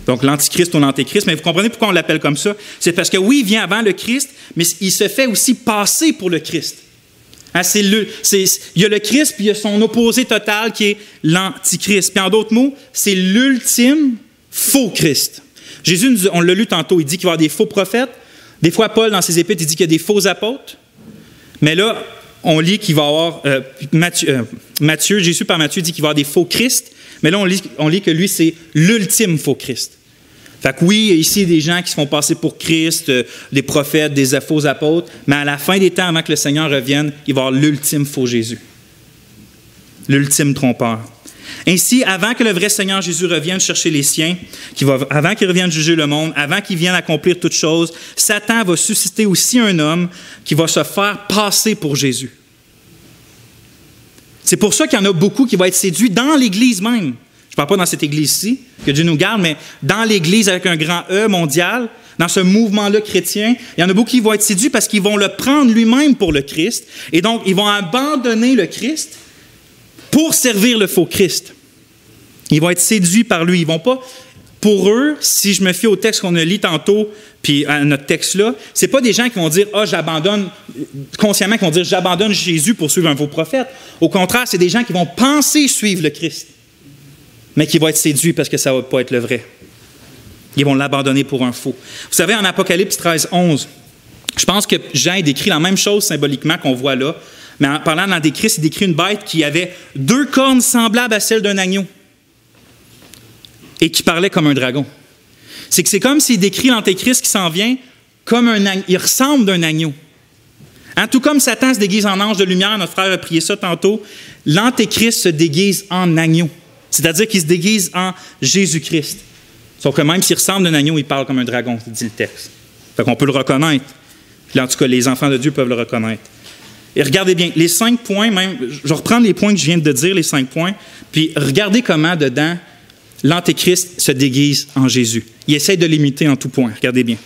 Donc, l'Antichrist ou l'Antéchrist, mais vous comprenez pourquoi on l'appelle comme ça? C'est parce que oui, il vient avant le Christ, mais il se fait aussi passer pour le Christ. Il y a le Christ, puis il y a son opposé total qui est l'Antichrist. Puis en d'autres mots, c'est l'ultime faux Christ. Jésus, on l'a lu tantôt, il dit qu'il va y avoir des faux prophètes. Des fois, Paul, dans ses épîtres, il dit qu'il y a des faux apôtres. Mais là, on lit qu'il va y avoir... Jésus par Matthieu dit qu'il va y avoir des faux Christ. Mais là, on lit que lui, c'est l'ultime faux Christ. Fait que oui, ici, il y a des gens qui se font passer pour Christ, des prophètes, des faux apôtres, mais à la fin des temps, avant que le Seigneur revienne, il va y avoir l'ultime faux Jésus. L'ultime trompeur. Ainsi, avant que le vrai Seigneur Jésus revienne chercher les siens, avant qu'il revienne juger le monde, avant qu'il vienne accomplir toutes choses, Satan va susciter aussi un homme qui va se faire passer pour Jésus. C'est pour ça qu'il y en a beaucoup qui vont être séduits dans l'Église même. Je ne parle pas dans cette Église-ci, que Dieu nous garde, mais dans l'Église avec un grand E mondial, dans ce mouvement-là chrétien, il y en a beaucoup qui vont être séduits parce qu'ils vont le prendre lui-même pour le Christ. Et donc, ils vont abandonner le Christ pour servir le faux Christ. Ils vont être séduits par lui. Ils vont pas... Pour eux, si je me fie au texte qu'on a lu tantôt, puis à notre texte-là, ce n'est pas des gens qui vont dire « Ah, j'abandonne », consciemment, qui vont dire « J'abandonne Jésus pour suivre un faux prophète ». Au contraire, c'est des gens qui vont penser suivre le Christ, mais qui vont être séduits parce que ça ne va pas être le vrai. Ils vont l'abandonner pour un faux. Vous savez, en Apocalypse 13, 11, je pense que Jean décrit la même chose symboliquement qu'on voit là, mais en parlant de l'Antéchrist, il décrit une bête qui avait 2 cornes semblables à celles d'un agneau et qui parlait comme un dragon. C'est que c'est comme s'il décrit l'Antéchrist qui s'en vient comme un agneau. Il ressemble d'un agneau. Hein, tout comme Satan se déguise en ange de lumière, notre frère a prié ça tantôt, l'Antéchrist se déguise en agneau. C'est-à-dire qu'il se déguise en Jésus-Christ. Sauf que même s'il ressemble d'un agneau, il parle comme un dragon, dit le texte. Fait qu'on peut le reconnaître. Puis en tout cas, les enfants de Dieu peuvent le reconnaître. Et regardez bien, les 5 points, même, je vais reprendre les points que je viens de dire, les 5 points, puis regardez comment dedans, l'Antéchrist se déguise en Jésus. Il essaie de l'imiter en tout point. Regardez bien.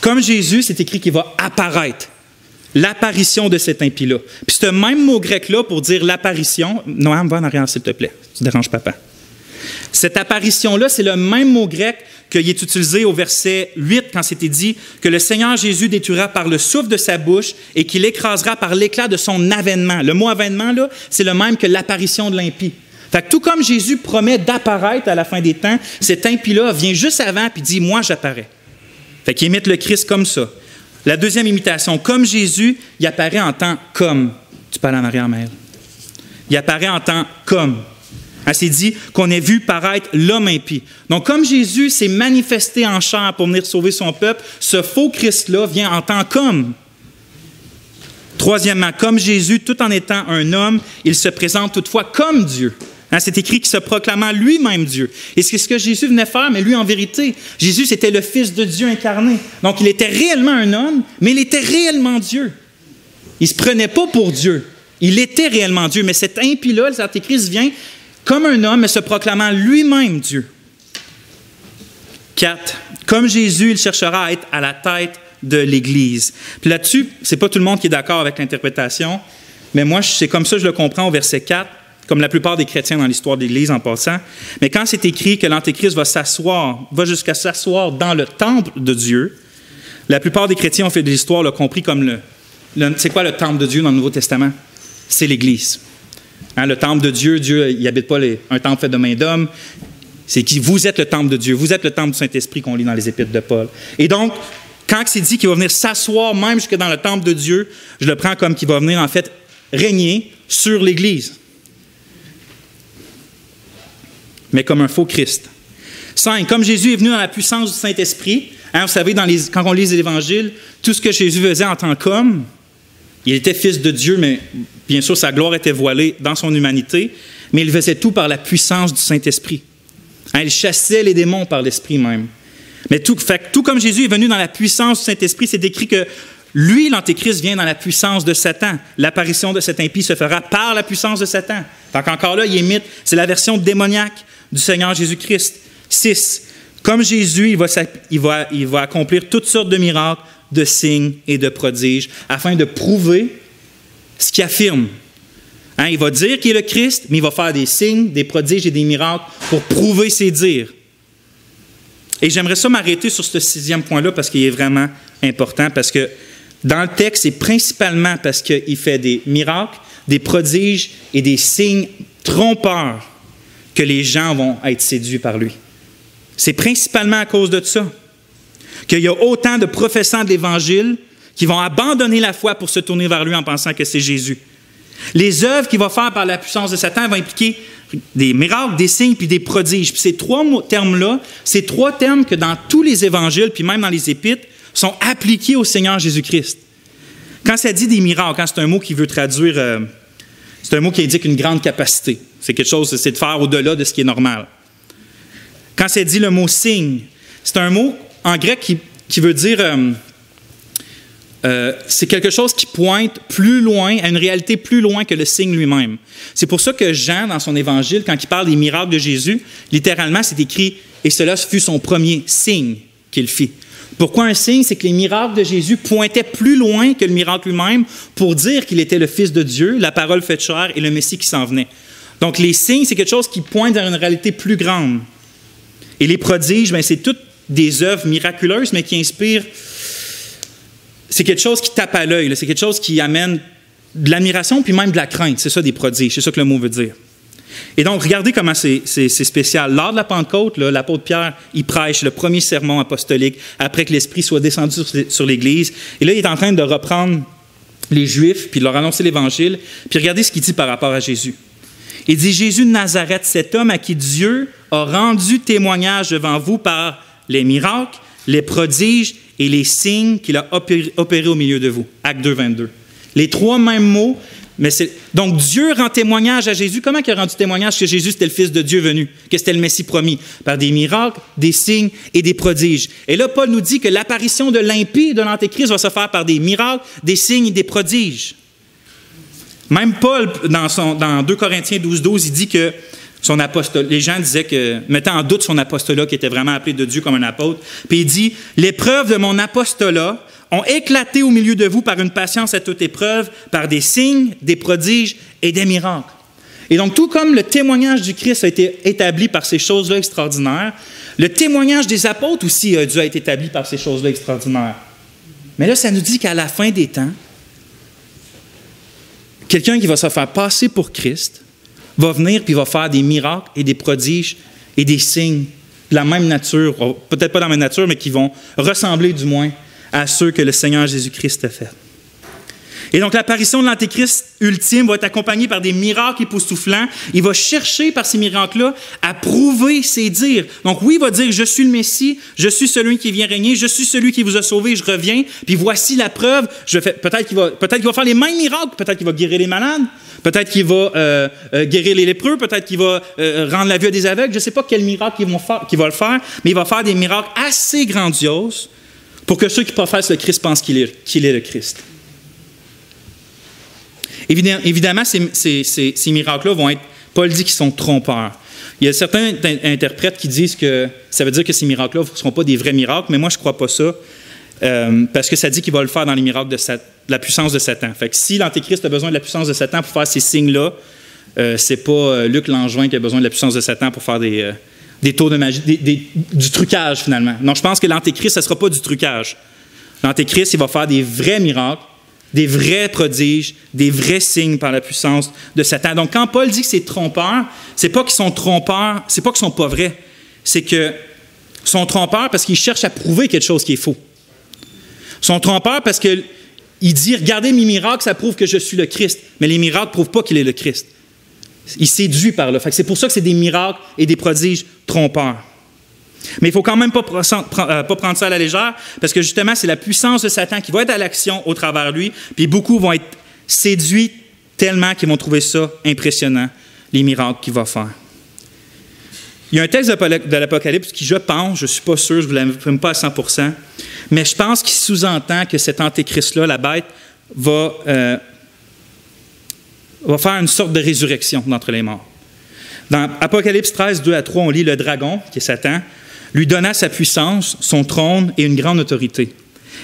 Comme Jésus, c'est écrit qu'il va apparaître. L'apparition de cet impie-là. Puis ce même mot grec-là pour dire l'apparition... Noam, va en arrière, s'il te plaît. Tu déranges papa. Cette apparition-là, c'est le même mot grec qu'il est utilisé au verset 8 quand c'était dit que le Seigneur Jésus détruira par le souffle de sa bouche et qu'il écrasera par l'éclat de son avènement. Le mot avènement, là, c'est le même que l'apparition de l'impie. Fait que tout comme Jésus promet d'apparaître à la fin des temps, cet impie-là vient juste avant et dit « Moi, j'apparais ». Fait qu'il imite le Christ comme ça. La deuxième imitation, comme Jésus, il apparaît en tant comme. Tu parles en arrière, mère. Il apparaît en tant comme. C'est dit qu'on ait vu paraître l'homme impie. Donc, comme Jésus s'est manifesté en chair pour venir sauver son peuple, ce faux Christ-là vient en tant comme. Troisièmement, comme Jésus, tout en étant un homme, il se présente toutefois comme Dieu. C'est écrit qu'il se proclamant lui-même Dieu. Et c'est ce que Jésus venait faire, mais lui, en vérité, Jésus, c'était le Fils de Dieu incarné. Donc, il était réellement un homme, mais il était réellement Dieu. Il ne se prenait pas pour Dieu. Il était réellement Dieu. Mais cet impie-là, l'Antéchrist, vient comme un homme, mais se proclamant lui-même Dieu. 4. Comme Jésus, il cherchera à être à la tête de l'Église. Puis là-dessus, c'est pas tout le monde qui est d'accord avec l'interprétation, mais moi, c'est comme ça que je le comprends au verset 4, comme la plupart des chrétiens dans l'histoire de l'Église en passant. Mais quand c'est écrit que l'Antéchrist va jusqu'à s'asseoir dans le temple de Dieu, la plupart des chrétiens ont fait de l'histoire, l'ont compris comme c'est quoi le temple de Dieu dans le Nouveau Testament? C'est l'Église. Hein, le temple de Dieu, il n'habite pas un temple fait de main d'homme. C'est qui vous êtes le temple de Dieu. Vous êtes le temple du Saint-Esprit qu'on lit dans les Épîtres de Paul. Et donc, quand c'est dit qu'il va venir s'asseoir même jusque dans le temple de Dieu, je le prends comme qu'il va venir en fait régner sur l'Église. Mais comme un faux Christ. 5. Comme Jésus est venu dans la puissance du Saint-Esprit, hein, vous savez, quand on lit les Évangiles, tout ce que Jésus faisait en tant qu'homme, il était fils de Dieu, mais bien sûr, sa gloire était voilée dans son humanité, mais il faisait tout par la puissance du Saint-Esprit. Hein, il chassait les démons par l'Esprit même. Mais tout comme Jésus est venu dans la puissance du Saint-Esprit, c'est écrit que lui, l'Antéchrist, vient dans la puissance de Satan. L'apparition de cet impie se fera par la puissance de Satan. Donc encore là, il imite, c'est la version démoniaque du Seigneur Jésus-Christ. 6. Comme Jésus, il va accomplir toutes sortes de miracles, de signes et de prodiges, afin de prouver ce qu'il affirme. Hein, il va dire qu'il est le Christ, mais il va faire des signes, des prodiges et des miracles pour prouver ses dires. Et j'aimerais ça m'arrêter sur ce 6e point-là parce qu'il est vraiment important, parce que dans le texte, c'est principalement parce qu'il fait des miracles, des prodiges et des signes trompeurs que les gens vont être séduits par lui. C'est principalement à cause de ça qu'il y a autant de professants de l'Évangile qui vont abandonner la foi pour se tourner vers lui en pensant que c'est Jésus. Les œuvres qu'il va faire par la puissance de Satan vont impliquer des miracles, des signes puis des prodiges. Puis ces trois termes-là, ces trois termes que dans tous les Évangiles, puis même dans les Épîtres, sont appliqués au Seigneur Jésus-Christ. Quand ça dit des miracles, c'est un mot qui veut traduire, c'est un mot qui indique une grande capacité. C'est quelque chose, c'est de faire au-delà de ce qui est normal. Quand ça dit le mot signe, c'est un mot en grec qui veut dire, c'est quelque chose qui pointe plus loin, à une réalité plus loin que le signe lui-même. C'est pour ça que Jean, dans son évangile, quand il parle des miracles de Jésus, littéralement, c'est écrit « Et cela fut son premier signe qu'il fit ». Pourquoi un signe? C'est que les miracles de Jésus pointaient plus loin que le miracle lui-même pour dire qu'il était le Fils de Dieu, la parole faite chair et le Messie qui s'en venait. Donc, les signes, c'est quelque chose qui pointe vers une réalité plus grande. Et les prodiges, bien, c'est toutes des œuvres miraculeuses, mais qui inspirent. C'est quelque chose qui tape à l'œil, c'est quelque chose qui amène de l'admiration puis même de la crainte. C'est ça, des prodiges, c'est ça que le mot veut dire. Et donc, regardez comment c'est spécial. Lors de la Pentecôte, l'apôtre Pierre, il prêche le premier sermon apostolique après que l'Esprit soit descendu sur l'Église. Et là, il est en train de reprendre les Juifs puis de leur annoncer l'Évangile. Puis regardez ce qu'il dit par rapport à Jésus. Il dit « Jésus de Nazareth, cet homme à qui Dieu a rendu témoignage devant vous par les miracles, les prodiges et les signes qu'il a opérés au milieu de vous. » Acte 2, 22. Les trois mêmes mots, mais c'est... Donc Dieu rend témoignage à Jésus. Comment il a rendu témoignage que Jésus c'était le Fils de Dieu venu, que c'était le Messie promis? Par des miracles, des signes et des prodiges. Et là, Paul nous dit que l'apparition de l'impie, de l'Antéchrist, va se faire par des miracles, des signes et des prodiges. Même Paul, dans 2 Corinthiens 12, 12, il dit que son apostolat, les gens disaient que, mettant en doute son apostolat, qui était vraiment appelé de Dieu comme un apôtre, puis il dit « Les preuves de mon apostolat ont éclaté au milieu de vous par une patience à toute épreuve, par des signes, des prodiges et des miracles. » Et donc, tout comme le témoignage du Christ a été établi par ces choses-là extraordinaires, le témoignage des apôtres aussi a dû être établi par ces choses-là extraordinaires. Mais là, ça nous dit qu'à la fin des temps, quelqu'un qui va se faire passer pour Christ va venir puis va faire des miracles et des prodiges et des signes de la même nature, peut-être pas de la même nature, mais qui vont ressembler du moins à ceux que le Seigneur Jésus-Christ a fait. Et donc, l'apparition de l'Antéchrist ultime va être accompagnée par des miracles époustouflants. Il va chercher par ces miracles-là à prouver ses dires. Donc, oui, il va dire « Je suis le Messie, je suis celui qui vient régner, je suis celui qui vous a sauvé, je reviens, puis voici la preuve. » Peut-être qu'il va faire les mêmes miracles, peut-être qu'il va guérir les malades, peut-être qu'il va guérir les lépreux, peut-être qu'il va rendre la vue à des aveugles. Je ne sais pas quel miracle qu'il va le faire, mais il va faire des miracles assez grandioses pour que ceux qui professent le Christ pensent qu'il est le Christ. Évidemment, ces miracles-là vont être, Paul dit qu'ils sont trompeurs. Il y a certains interprètes qui disent que ça veut dire que ces miracles-là ne seront pas des vrais miracles, mais moi, je ne crois pas ça. parce que ça dit qu'il va le faire dans les miracles de la puissance de Satan. Fait que si l'Antéchrist a besoin de la puissance de Satan pour faire ces signes-là, c'est pas Luc Langevin qui a besoin de la puissance de Satan pour faire des tours de magie, du trucage finalement. Non, je pense que l'Antéchrist, ce ne sera pas du trucage. L'Antéchrist, il va faire des vrais miracles, des vrais prodiges, des vrais signes par la puissance de Satan. Donc, quand Paul dit que c'est trompeur, c'est pas qu'ils sont trompeurs, c'est pas qu'ils sont pas vrais. C'est qu'ils sont trompeurs parce qu'ils cherchent à prouver quelque chose qui est faux. Ils sont trompeurs parce qu'il dit, regardez mes miracles, ça prouve que je suis le Christ. Mais les miracles ne prouvent pas qu'il est le Christ. Il séduit par là. C'est pour ça que c'est des miracles et des prodiges trompeurs. Mais il ne faut quand même pas prendre ça à la légère, parce que justement, c'est la puissance de Satan qui va être à l'action au travers de lui, puis beaucoup vont être séduits tellement qu'ils vont trouver ça impressionnant, les miracles qu'il va faire. Il y a un texte de l'Apocalypse qui, je pense, je ne suis pas sûr, je ne vous l'affirme pas à 100%, mais je pense qu'il sous-entend que cet antéchrist-là, la bête, va faire une sorte de résurrection d'entre les morts. Dans Apocalypse 13, 2-3, on lit « Le dragon, qui est Satan, lui donna sa puissance, son trône et une grande autorité.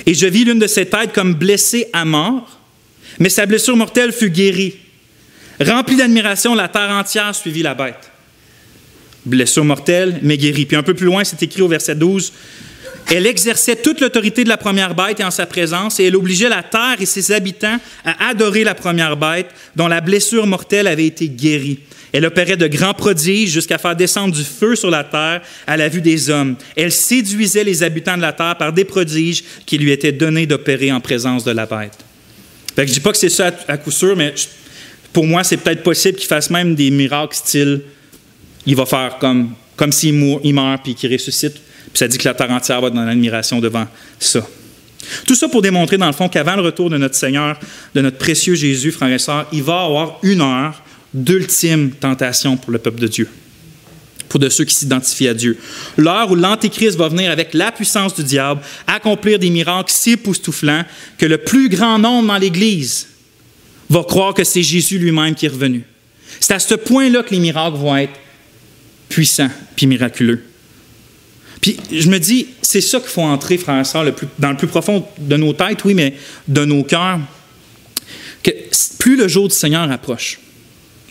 Et je vis l'une de ses têtes comme blessée à mort, mais sa blessure mortelle fut guérie. Remplie d'admiration, la terre entière suivit la bête. Blessure mortelle, mais guérie. » Puis un peu plus loin, c'est écrit au verset 12, « Elle exerçait toute l'autorité de la première bête et en sa présence, et elle obligeait la terre et ses habitants à adorer la première bête, dont la blessure mortelle avait été guérie. Elle opérait de grands prodiges jusqu'à faire descendre du feu sur la terre à la vue des hommes. Elle séduisait les habitants de la terre par des prodiges qui lui étaient donnés d'opérer en présence de la bête. » Fait que je ne dis pas que c'est ça à coup sûr, mais pour moi, c'est peut-être possible qu'il fasse même des miracles style, il va faire comme s'il meurt puis qu'il ressuscite. Puis ça dit que la terre entière va être dans l'admiration devant ça. Tout ça pour démontrer, dans le fond, qu'avant le retour de notre Seigneur, de notre précieux Jésus, frères et sœurs, il va y avoir une heure d'ultime tentation pour le peuple de Dieu, pour de ceux qui s'identifient à Dieu. L'heure où l'Antéchrist va venir avec la puissance du diable, accomplir des miracles si époustouflants que le plus grand nombre dans l'Église va croire que c'est Jésus lui-même qui est revenu. C'est à ce point-là que les miracles vont être puissants puis miraculeux. Puis je me dis, c'est ça qu'il faut entrer, frères et sœurs, dans le plus profond de nos têtes, oui, mais de nos cœurs, que plus le jour du Seigneur approche.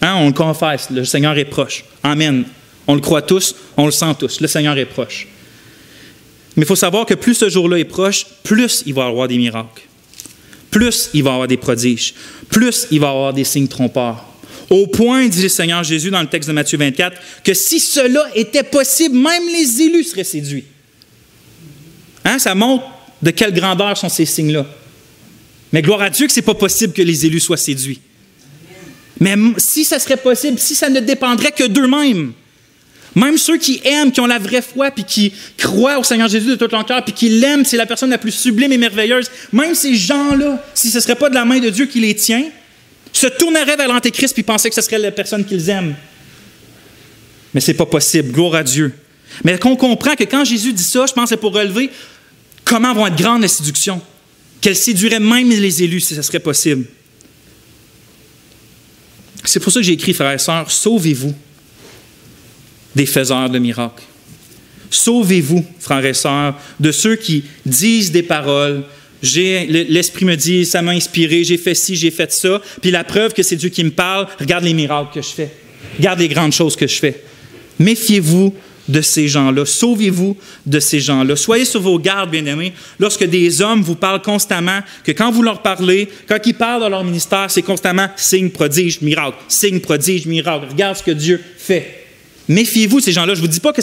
Hein, on le confesse, le Seigneur est proche. Amen. On le croit tous, on le sent tous. Le Seigneur est proche. Mais il faut savoir que plus ce jour-là est proche, plus il va y avoir des miracles. Plus il va y avoir des prodiges. Plus il va y avoir des signes trompeurs. Au point, dit le Seigneur Jésus dans le texte de Matthieu 24, que si cela était possible, même les élus seraient séduits. Hein, ça montre de quelle grandeur sont ces signes-là. Mais gloire à Dieu que ce n'est pas possible que les élus soient séduits. Mais si ça serait possible, si ça ne dépendrait que d'eux-mêmes, même ceux qui aiment, qui ont la vraie foi, puis qui croient au Seigneur Jésus de tout leur cœur, puis qui l'aiment, c'est la personne la plus sublime et merveilleuse, même ces gens-là, si ce ne serait pas de la main de Dieu qui les tient, se tourneraient vers l'Antéchrist puis pensaient que ce serait la personne qu'ils aiment. Mais ce n'est pas possible, gloire à Dieu. Mais qu'on comprend que quand Jésus dit ça, je pense que c'est pour relever comment vont être grandes les séductions, qu'elles séduiraient même les élus si ce serait possible. C'est pour ça que j'ai écrit, frères et sœurs, sauvez-vous des faiseurs de miracles. Sauvez-vous, frères et sœurs, de ceux qui disent des paroles. L'Esprit me dit, ça m'a inspiré, j'ai fait ci, j'ai fait ça. Puis la preuve que c'est Dieu qui me parle, regarde les miracles que je fais. Regarde les grandes choses que je fais. Méfiez-vous de ces gens-là. Sauvez-vous de ces gens-là. Soyez sur vos gardes, bien-aimés, lorsque des hommes vous parlent constamment, que quand vous leur parlez, quand ils parlent dans leur ministère, c'est constamment signe, prodige, miracle, signe, prodige, miracle. Regarde ce que Dieu fait. Méfiez-vous de ces gens-là. Je ne vous dis pas que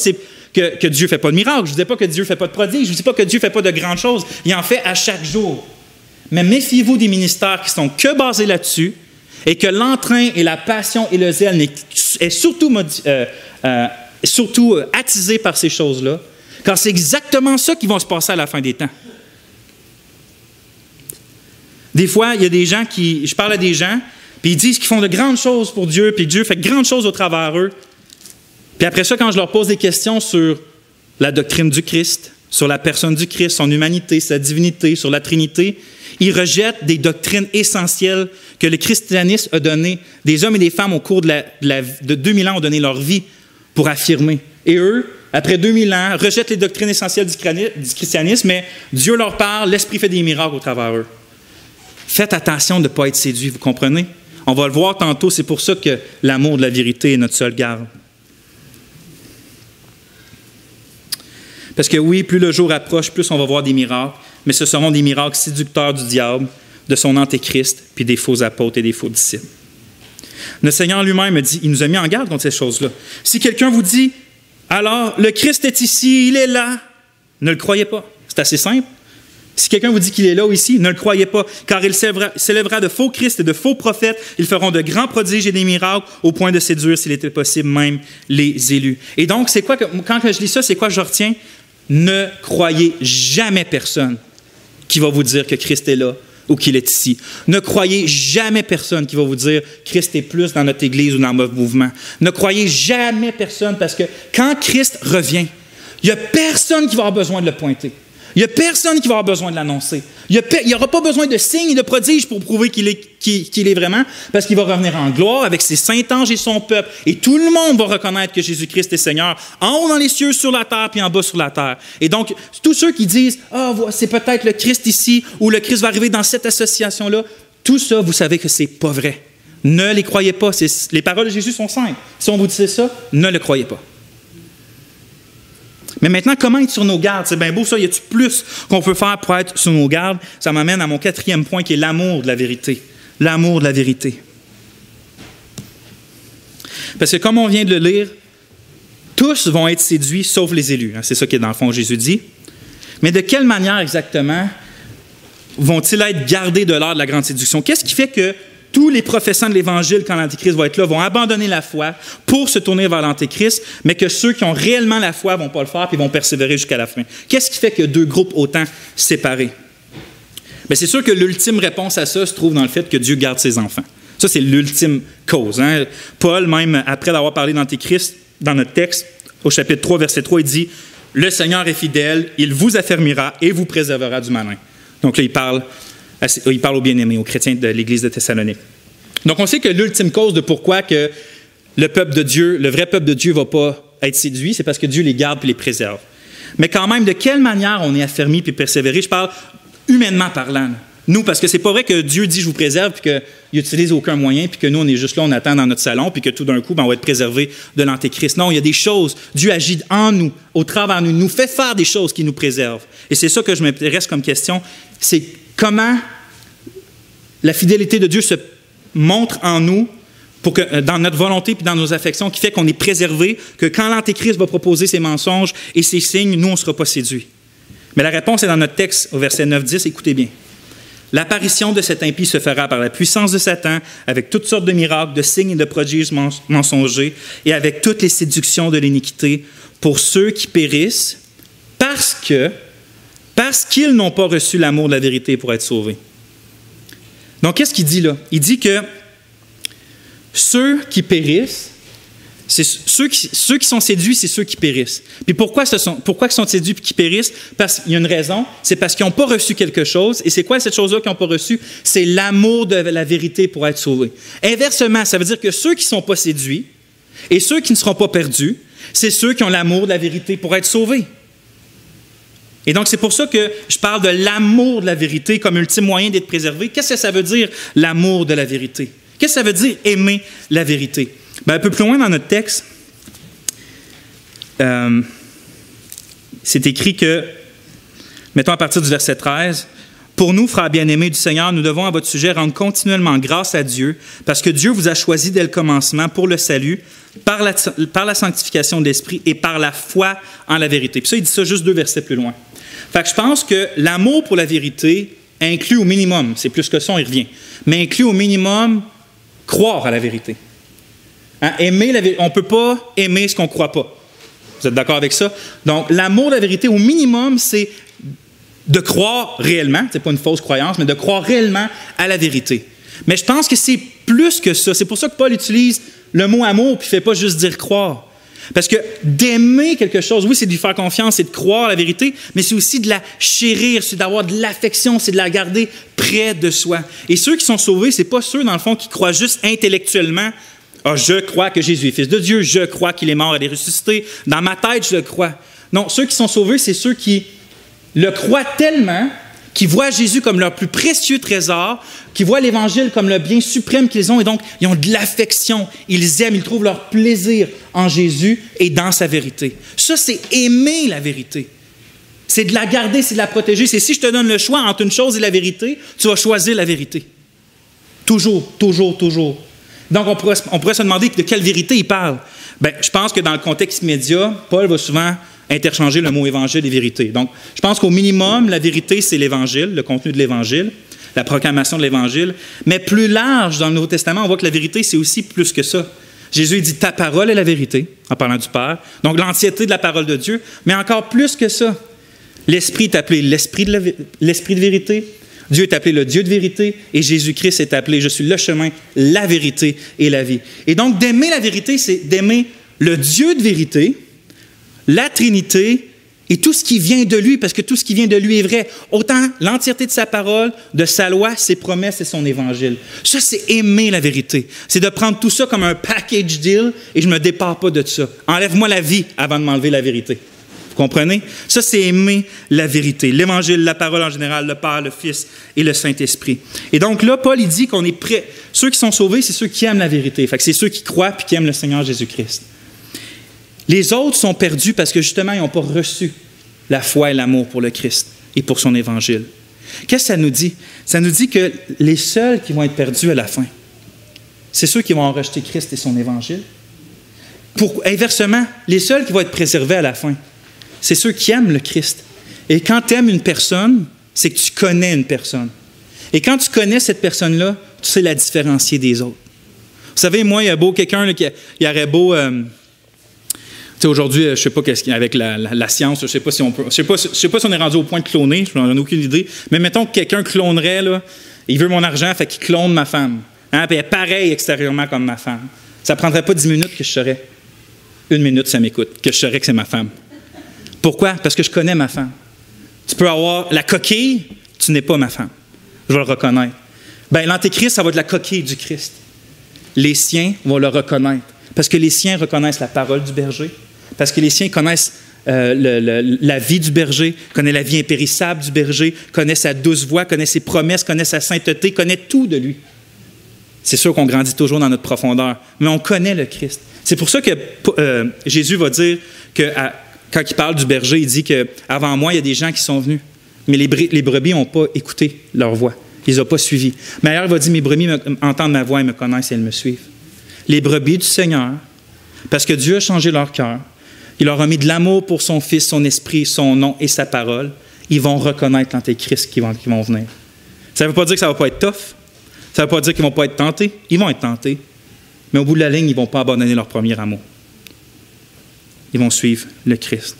Dieu ne fait pas de miracles. Je ne vous dis pas que Dieu ne fait pas de prodiges. Je ne vous dis pas que Dieu ne fait pas de grandes choses. Il en fait à chaque jour. Mais méfiez-vous des ministères qui sont que basés là-dessus et que l'entrain et la passion et le zèle est surtout attisé par ces choses-là, car c'est exactement ça qui va se passer à la fin des temps. Des fois, il y a des gens je parle à des gens, puis ils disent qu'ils font de grandes choses pour Dieu, puis Dieu fait de grandes choses au travers d'eux. Puis après ça, quand je leur pose des questions sur la doctrine du Christ, sur la personne du Christ, son humanité, sa divinité, sur la Trinité, ils rejettent des doctrines essentielles que le christianisme a données. Des hommes et des femmes au cours de 2000 ans ont donné leur vie pour affirmer. Et eux, après 2000 ans, rejettent les doctrines essentielles du christianisme, mais Dieu leur parle, l'Esprit fait des miracles au travers d'eux. Faites attention de ne pas être séduit, vous comprenez? On va le voir tantôt, c'est pour ça que l'amour de la vérité est notre seule garde. Parce que oui, plus le jour approche, plus on va voir des miracles, mais ce seront des miracles séducteurs du diable, de son antéchrist, puis des faux apôtres et des faux disciples. Le Seigneur lui-même dit, il nous a mis en garde contre ces choses-là. Si quelqu'un vous dit, alors, le Christ est ici, il est là, ne le croyez pas. C'est assez simple. Si quelqu'un vous dit qu'il est là ou ici, ne le croyez pas, car il s'élèvera de faux Christ et de faux prophètes. Ils feront de grands prodiges et des miracles au point de séduire, s'il était possible, même les élus. Et donc, c'est quoi quand je lis ça, c'est quoi je retiens? Ne croyez jamais personne qui va vous dire que Christ est là ou qu'il est ici. Ne croyez jamais personne qui va vous dire Christ est plus dans notre Église ou dans notre mouvement. Ne croyez jamais personne parce que quand Christ revient, il n'y a personne qui va avoir besoin de le pointer. Il n'y a personne qui va avoir besoin de l'annoncer. Il n'y aura pas besoin de signes et de prodiges pour prouver qu'il est vraiment, parce qu'il va revenir en gloire avec ses saints anges et son peuple. Et tout le monde va reconnaître que Jésus-Christ est Seigneur, en haut dans les cieux, sur la terre, puis en bas sur la terre. Et donc, tous ceux qui disent « Ah, c'est peut-être le Christ ici, ou le Christ va arriver dans cette association-là », tout ça, vous savez que ce n'est pas vrai. Ne les croyez pas. Les paroles de Jésus sont simples. Si on vous dit ça, ne le croyez pas. Mais maintenant, comment être sur nos gardes? C'est bien beau ça, y a-t-il plus qu'on peut faire pour être sur nos gardes? Ça m'amène à mon 4e point qui est l'amour de la vérité. L'amour de la vérité. Parce que comme on vient de le lire, tous vont être séduits sauf les élus. C'est ça que dans le fond Jésus dit. Mais de quelle manière exactement vont-ils être gardés de l'heure de la grande séduction? Qu'est-ce qui fait que tous les professants de l'Évangile, quand l'Antéchrist va être là, vont abandonner la foi pour se tourner vers l'Antéchrist, mais que ceux qui ont réellement la foi ne vont pas le faire et vont persévérer jusqu'à la fin? Qu'est-ce qui fait qu'il y a deux groupes autant séparés? Bien, c'est sûr que l'ultime réponse à ça se trouve dans le fait que Dieu garde ses enfants. Ça, c'est l'ultime cause. Hein? Paul, même après d'avoir parlé d'Antéchrist, dans notre texte, au chapitre 3, verset 3, il dit « Le Seigneur est fidèle, il vous affermira et vous préservera du malin. » Donc là, il parle aux bien-aimés, aux chrétiens de l'Église de Thessalonique. Donc, on sait que l'ultime cause de pourquoi que le peuple de Dieu, le vrai peuple de Dieu ne va pas être séduit, c'est parce que Dieu les garde et les préserve. Mais quand même, de quelle manière on est affermi et persévéré? Je parle humainement parlant. Nous, parce que c'est pas vrai que Dieu dit « je vous préserve » puis qu'il n'utilise aucun moyen, puis que nous, on est juste là, on attend dans notre salon, puis que tout d'un coup, on va être préservé de l'Antéchrist. Non, il y a des choses. Dieu agit en nous, au travers de nous, nous fait faire des choses qui nous préservent. Et c'est ça que je m'intéresse comme question, c'est comment la fidélité de Dieu se montre en nous pour que, dans notre volonté et dans nos affections, qui fait qu'on est préservé, que quand l'Antéchrist va proposer ses mensonges et ses signes, nous, on ne sera pas séduits. Mais la réponse est dans notre texte, au verset 9-10, écoutez bien. L'apparition de cet impie se fera par la puissance de Satan, avec toutes sortes de miracles, de signes et de prodiges mensongers, et avec toutes les séductions de l'iniquité pour ceux qui périssent, parce qu'ils n'ont pas reçu l'amour de la vérité pour être sauvés. Donc, qu'est-ce qu'il dit là? Il dit que ceux qui périssent, c'est ceux qui sont séduits, c'est ceux qui périssent. Puis pourquoi ils sont séduits et qui périssent? Parce qu'il y a une raison, c'est parce qu'ils n'ont pas reçu quelque chose. Et c'est quoi cette chose-là qu'ils n'ont pas reçu? C'est l'amour de la vérité pour être sauvés. Inversement, ça veut dire que ceux qui ne sont pas séduits et ceux qui ne seront pas perdus, c'est ceux qui ont l'amour de la vérité pour être sauvés. Et donc, c'est pour ça que je parle de l'amour de la vérité comme ultime moyen d'être préservé. Qu'est-ce que ça veut dire, l'amour de la vérité? Qu'est-ce que ça veut dire, aimer la vérité? Bien, un peu plus loin dans notre texte, c'est écrit que, mettons à partir du verset 13, « Pour nous, frères bien-aimés du Seigneur, nous devons à votre sujet rendre continuellement grâce à Dieu, parce que Dieu vous a choisi dès le commencement pour le salut, par la sanctification de l'Esprit et par la foi en la vérité. » Puis ça, il dit ça juste 2 versets plus loin. Fait que je pense que l'amour pour la vérité inclut au minimum, c'est plus que ça, on y revient, mais inclut au minimum croire à la vérité. Hein? On ne peut pas aimer ce qu'on ne croit pas. Vous êtes d'accord avec ça? Donc, l'amour de la vérité, au minimum, c'est de croire réellement, ce n'est pas une fausse croyance, mais de croire réellement à la vérité. Mais je pense que c'est plus que ça. C'est pour ça que Paul utilise le mot amour, puis il ne fait pas juste dire croire. Parce que d'aimer quelque chose, oui, c'est de lui faire confiance, c'est de croire à la vérité, mais c'est aussi de la chérir, c'est d'avoir de l'affection, c'est de la garder près de soi. Et ceux qui sont sauvés, ce n'est pas ceux, dans le fond, qui croient juste intellectuellement Ah, je crois que Jésus est Fils de Dieu, je crois qu'il est mort et est ressuscité. Dans ma tête, je le crois. Non, ceux qui sont sauvés, c'est ceux qui le croient tellement, qui voient Jésus comme leur plus précieux trésor, qui voient l'Évangile comme le bien suprême qu'ils ont, et donc ils ont de l'affection, ils aiment, ils trouvent leur plaisir en Jésus et dans sa vérité. Ça, c'est aimer la vérité. C'est de la garder, c'est de la protéger. C'est si je te donne le choix entre une chose et la vérité, tu vas choisir la vérité. Toujours, toujours, toujours. Donc, on pourrait se demander de quelle vérité il parle. Bien, je pense que dans le contexte immédiat, Paul va souvent interchanger le mot évangile et vérité. Donc, je pense qu'au minimum, la vérité, c'est l'évangile, le contenu de l'évangile, la proclamation de l'évangile. Mais plus large, dans le Nouveau Testament, on voit que la vérité, c'est aussi plus que ça. Jésus dit « ta parole est la vérité », en parlant du Père. Donc, l'entièreté de la parole de Dieu. Mais encore plus que ça, l'Esprit est appelé l'Esprit de vérité. Dieu est appelé le Dieu de vérité et Jésus-Christ est appelé « je suis le chemin, la vérité et la vie ». Et donc, d'aimer la vérité, c'est d'aimer le Dieu de vérité, la Trinité et tout ce qui vient de lui, parce que tout ce qui vient de lui est vrai. Autant l'entièreté de sa parole, de sa loi, ses promesses et son évangile. Ça, c'est aimer la vérité. C'est de prendre tout ça comme un package deal et je ne me dépare pas de ça. Enlève-moi la vie avant de m'enlever la vérité. Comprenez? Ça, c'est aimer la vérité. L'Évangile, la parole en général, le Père, le Fils et le Saint-Esprit. Et donc là, Paul, il dit qu'on est prêt. Ceux qui sont sauvés, c'est ceux qui aiment la vérité. Fait que c'est ceux qui croient et qui aiment le Seigneur Jésus-Christ. Les autres sont perdus parce que justement, ils n'ont pas reçu la foi et l'amour pour le Christ et pour son Évangile. Qu'est-ce que ça nous dit? Ça nous dit que les seuls qui vont être perdus à la fin, c'est ceux qui vont en rejeter Christ et son Évangile. Inversement, les seuls qui vont être préservés à la fin, c'est ceux qui aiment le Christ. Et quand tu aimes une personne, c'est que tu connais une personne. Et quand tu connais cette personne-là, tu sais la différencier des autres. Vous savez, moi, il y a beau quelqu'un là, il aurait beau... aujourd'hui, je ne sais pas qu'est-ce qu'il y a avec la science, je ne sais pas si on peut... Je sais pas si on est rendu au point de cloner, je n'en ai aucune idée. Mais mettons que quelqu'un clonerait, là, il veut mon argent, fait qu'il clone ma femme. Hein, puis elle est pareille extérieurement comme ma femme. Ça ne prendrait pas 10 minutes que je saurais. 1 minute, ça m'écoute, que je saurais que c'est ma femme. Pourquoi? Parce que je connais ma femme. Tu peux avoir la coquille, tu n'es pas ma femme. Je vais le reconnaître. Bien, l'Antéchrist, ça va être la coquille du Christ. Les siens vont le reconnaître. Parce que les siens reconnaissent la parole du berger. Parce que les siens connaissent la vie du berger, connaissent la vie impérissable du berger, connaissent sa douce voix, connaissent ses promesses, connaissent sa sainteté, connaissent tout de lui. C'est sûr qu'on grandit toujours dans notre profondeur, mais on connaît le Christ. C'est pour ça que Jésus va dire que... Quand il parle du berger, il dit qu'avant moi, il y a des gens qui sont venus. Mais les brebis n'ont pas écouté leur voix. Ils ne les ont pas suivis. Mais ailleurs, il va dire, mes brebis entendent ma voix et me connaissent et elles me suivent. Les brebis du Seigneur, parce que Dieu a changé leur cœur, il leur a mis de l'amour pour son Fils, son Esprit, son nom et sa parole, ils vont reconnaître l'Antéchrist qui vont venir. Ça ne veut pas dire que ça ne va pas être tough. Ça ne veut pas dire qu'ils ne vont pas être tentés. Ils vont être tentés. Mais au bout de la ligne, ils ne vont pas abandonner leur premier amour. Ils vont suivre le Christ.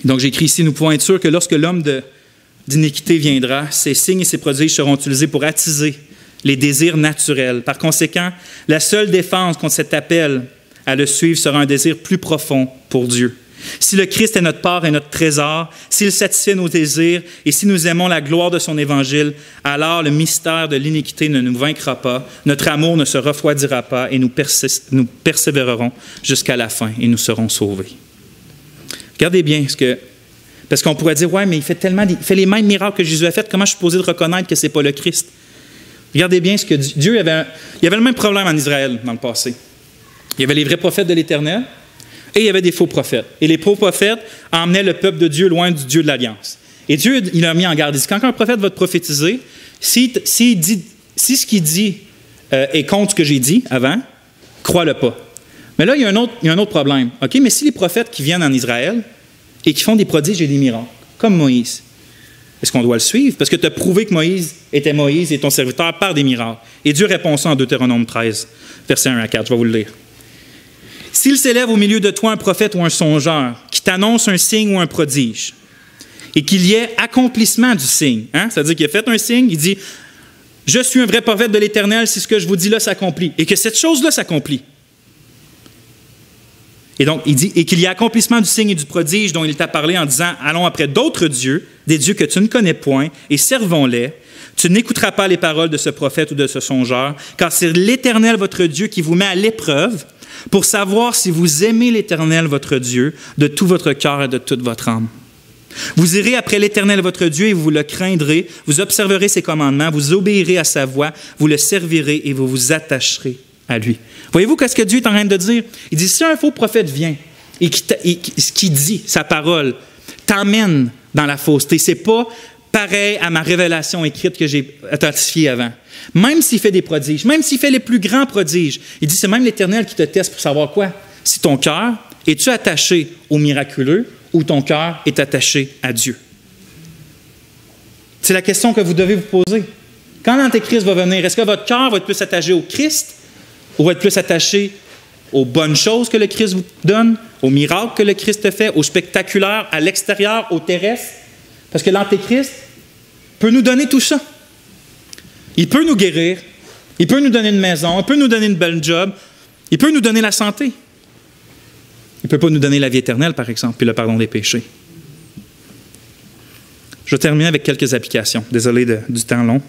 Donc, j'écris ici, nous pouvons être sûrs que lorsque l'homme d'iniquité viendra, ses signes et ses prodiges seront utilisés pour attiser les désirs naturels. Par conséquent, la seule défense contre cet appel à le suivre sera un désir plus profond pour Dieu. Si le Christ est notre part et notre trésor, s'il satisfait nos désirs et si nous aimons la gloire de son Évangile, alors le mystère de l'iniquité ne nous vaincra pas, notre amour ne se refroidira pas et nous persévérerons jusqu'à la fin et nous serons sauvés. Regardez bien parce qu'on pourrait dire, ouais, mais il fait les mêmes miracles que Jésus a fait, comment je suis supposé de reconnaître que ce n'est pas le Christ? Regardez bien ce que Dieu avait. Il y avait le même problème en Israël dans le passé. Il y avait les vrais prophètes de l'Éternel, et il y avait des faux prophètes. Et les faux prophètes emmenaient le peuple de Dieu loin du Dieu de l'Alliance. Et Dieu, il a mis en garde. Il dit, quand un prophète va te prophétiser, si ce qu'il dit est contre ce que j'ai dit avant, crois-le pas. Mais là, il y a un autre problème. Okay? Mais si les prophètes qui viennent en Israël et qui font des prodiges et des miracles, comme Moïse, est-ce qu'on doit le suivre? Parce que tu as prouvé que Moïse était Moïse et ton serviteur par des miracles. Et Dieu répond ça en Deutéronome 13, versets 1 à 4. Je vais vous le lire. S'il s'élève au milieu de toi un prophète ou un songeur qui t'annonce un signe ou un prodige, et qu'il y ait accomplissement du signe, hein? C'est-à-dire qu'il a fait un signe, il dit « Je suis un vrai prophète de l'Éternel si ce que je vous dis là s'accomplit. » Et que cette chose-là s'accomplit. Et donc, il dit « Et qu'il y ait accomplissement du signe et du prodige dont il t'a parlé en disant « Allons après d'autres dieux, des dieux que tu ne connais point, et servons-les. Tu n'écouteras pas les paroles de ce prophète ou de ce songeur, car c'est l'Éternel votre Dieu qui vous met à l'épreuve pour savoir si vous aimez l'Éternel votre Dieu de tout votre cœur et de toute votre âme. Vous irez après l'Éternel votre Dieu et vous le craindrez, vous observerez ses commandements, vous obéirez à sa voix, vous le servirez et vous vous attacherez à lui. Voyez-vous qu'est-ce que Dieu est en train de dire? Il dit, si un faux prophète vient et ce qu'il dit, sa parole, t'emmène dans la fausseté, c'est pas pareil à ma révélation écrite que j'ai authentifiée avant. Même s'il fait des prodiges, même s'il fait les plus grands prodiges, il dit, c'est même l'Éternel qui te teste pour savoir quoi? Si ton cœur, es-tu attaché au miraculeux ou ton cœur est attaché à Dieu? C'est la question que vous devez vous poser. Quand l'Antéchrist va venir, est-ce que votre cœur va être plus attaché au Christ ou va être plus attaché aux bonnes choses que le Christ vous donne, aux miracles que le Christ fait, au spectaculaire, à l'extérieur, au terrestre? Parce que l'Antéchrist peut nous donner tout ça. Il peut nous guérir, il peut nous donner une maison, il peut nous donner une belle job, il peut nous donner la santé. Il ne peut pas nous donner la vie éternelle, par exemple, puis le pardon des péchés. Je vais terminer avec quelques applications. Désolé du temps long.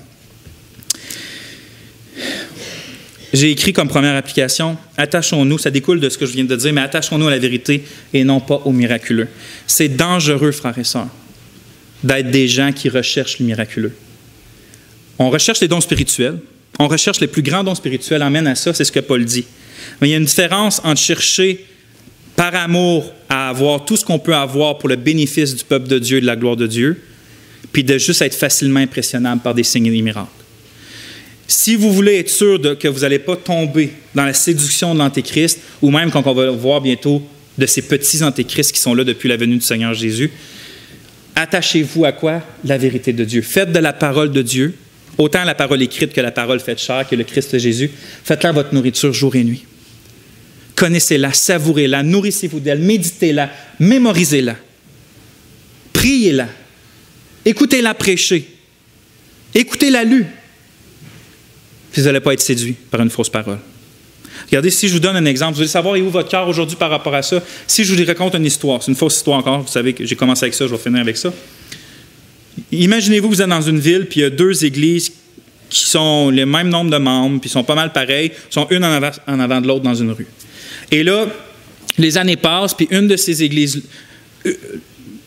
J'ai écrit comme première application, attachons-nous, ça découle de ce que je viens de dire, mais attachons-nous à la vérité et non pas au miraculeux. C'est dangereux, frères et sœurs, d'être des gens qui recherchent le miraculeux. On recherche les dons spirituels, on recherche les plus grands dons spirituels, amène à ça, c'est ce que Paul dit. Mais il y a une différence entre chercher par amour à avoir tout ce qu'on peut avoir pour le bénéfice du peuple de Dieu et de la gloire de Dieu, puis de juste être facilement impressionnable par des signes et des miracles. Si vous voulez être sûr que vous n'allez pas tomber dans la séduction de l'Antéchrist, ou même quand on va voir bientôt de ces petits Antéchrists qui sont là depuis la venue du Seigneur Jésus, attachez-vous à quoi? La vérité de Dieu. Faites de la parole de Dieu, autant la parole écrite que la parole faite chair, que le Christ Jésus, faites-la votre nourriture jour et nuit. Connaissez-la, savourez-la, nourrissez-vous d'elle, méditez-la, mémorisez-la, priez-la, écoutez-la prêcher, écoutez-la lue. Puis vous n'allez pas être séduit par une fausse parole. Regardez, si je vous donne un exemple, vous voulez savoir où votre cœur aujourd'hui par rapport à ça. Si je vous raconte une histoire, c'est une fausse histoire encore, vous savez que j'ai commencé avec ça, je vais finir avec ça. Imaginez-vous, vous êtes dans une ville, puis il y a deux églises qui sont le même nombre de membres, puis sont pas mal pareilles, sont une en avant de l'autre dans une rue. Et là, les années passent, puis une de ces églises,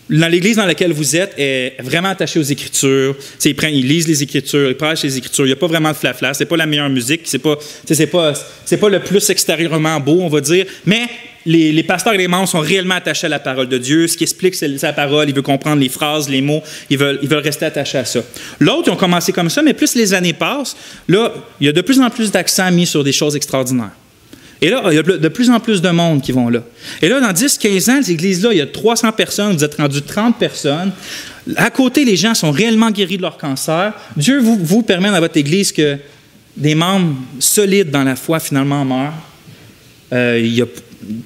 dans l'église dans laquelle vous êtes, est vraiment attachée aux Écritures. Ils lisent les Écritures, ils prêchent les Écritures. Il n'y a pas vraiment de flafla, c'est pas la meilleure musique, c'est pas le plus extérieurement beau, on va dire. Mais les pasteurs et les membres sont réellement attachés à la parole de Dieu. Ce qui explique sa parole, ils veulent comprendre les phrases, les mots, ils veulent rester attachés à ça. L'autre, ils ont commencé comme ça, mais plus les années passent, là, il y a de plus en plus d'accent mis sur des choses extraordinaires. Et là, il y a de plus en plus de monde qui vont là. Et là, dans 10-15 ans, ces églises-là, il y a 300 personnes, vous êtes rendus 30 personnes. À côté, les gens sont réellement guéris de leur cancer. Dieu vous permet dans votre église que des membres solides dans la foi, finalement, meurent.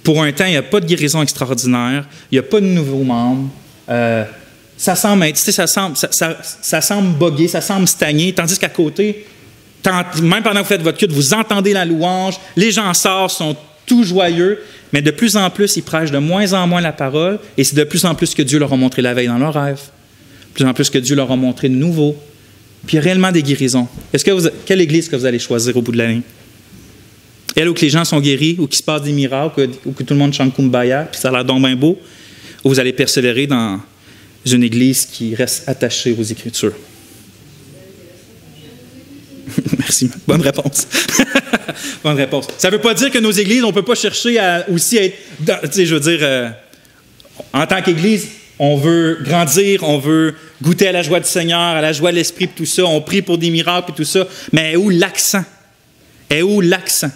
Pour un temps, il n'y a pas de guérison extraordinaire. Il n'y a pas de nouveaux membres. Ça semble être, ça semble boguer, ça semble stagner, tandis qu'à côté, même pendant que vous faites votre culte, vous entendez la louange, les gens sortent, sont tout joyeux, mais de plus en plus, ils prêchent de moins en moins la parole, et c'est de plus en plus que Dieu leur a montré la veille dans leurs rêves, de plus en plus que Dieu leur a montré de nouveau. Puis il y a réellement des guérisons. Quelle église que vous allez choisir au bout de la ligne? Elle où que les gens sont guéris, où qu'il se passe des miracles, où que tout le monde chante Kumbaya, puis ça a l'air donc bien beau, ou vous allez persévérer dans une église qui reste attachée aux Écritures? Merci. Bonne réponse. Bonne réponse. Ça ne veut pas dire que nos églises, on ne peut pas chercher à aussi être... en tant qu'église, on veut grandir, on veut goûter à la joie du Seigneur, à la joie de l'Esprit, puis tout ça. On prie pour des miracles, puis tout ça. Mais est où l'accent? Est où l'accent?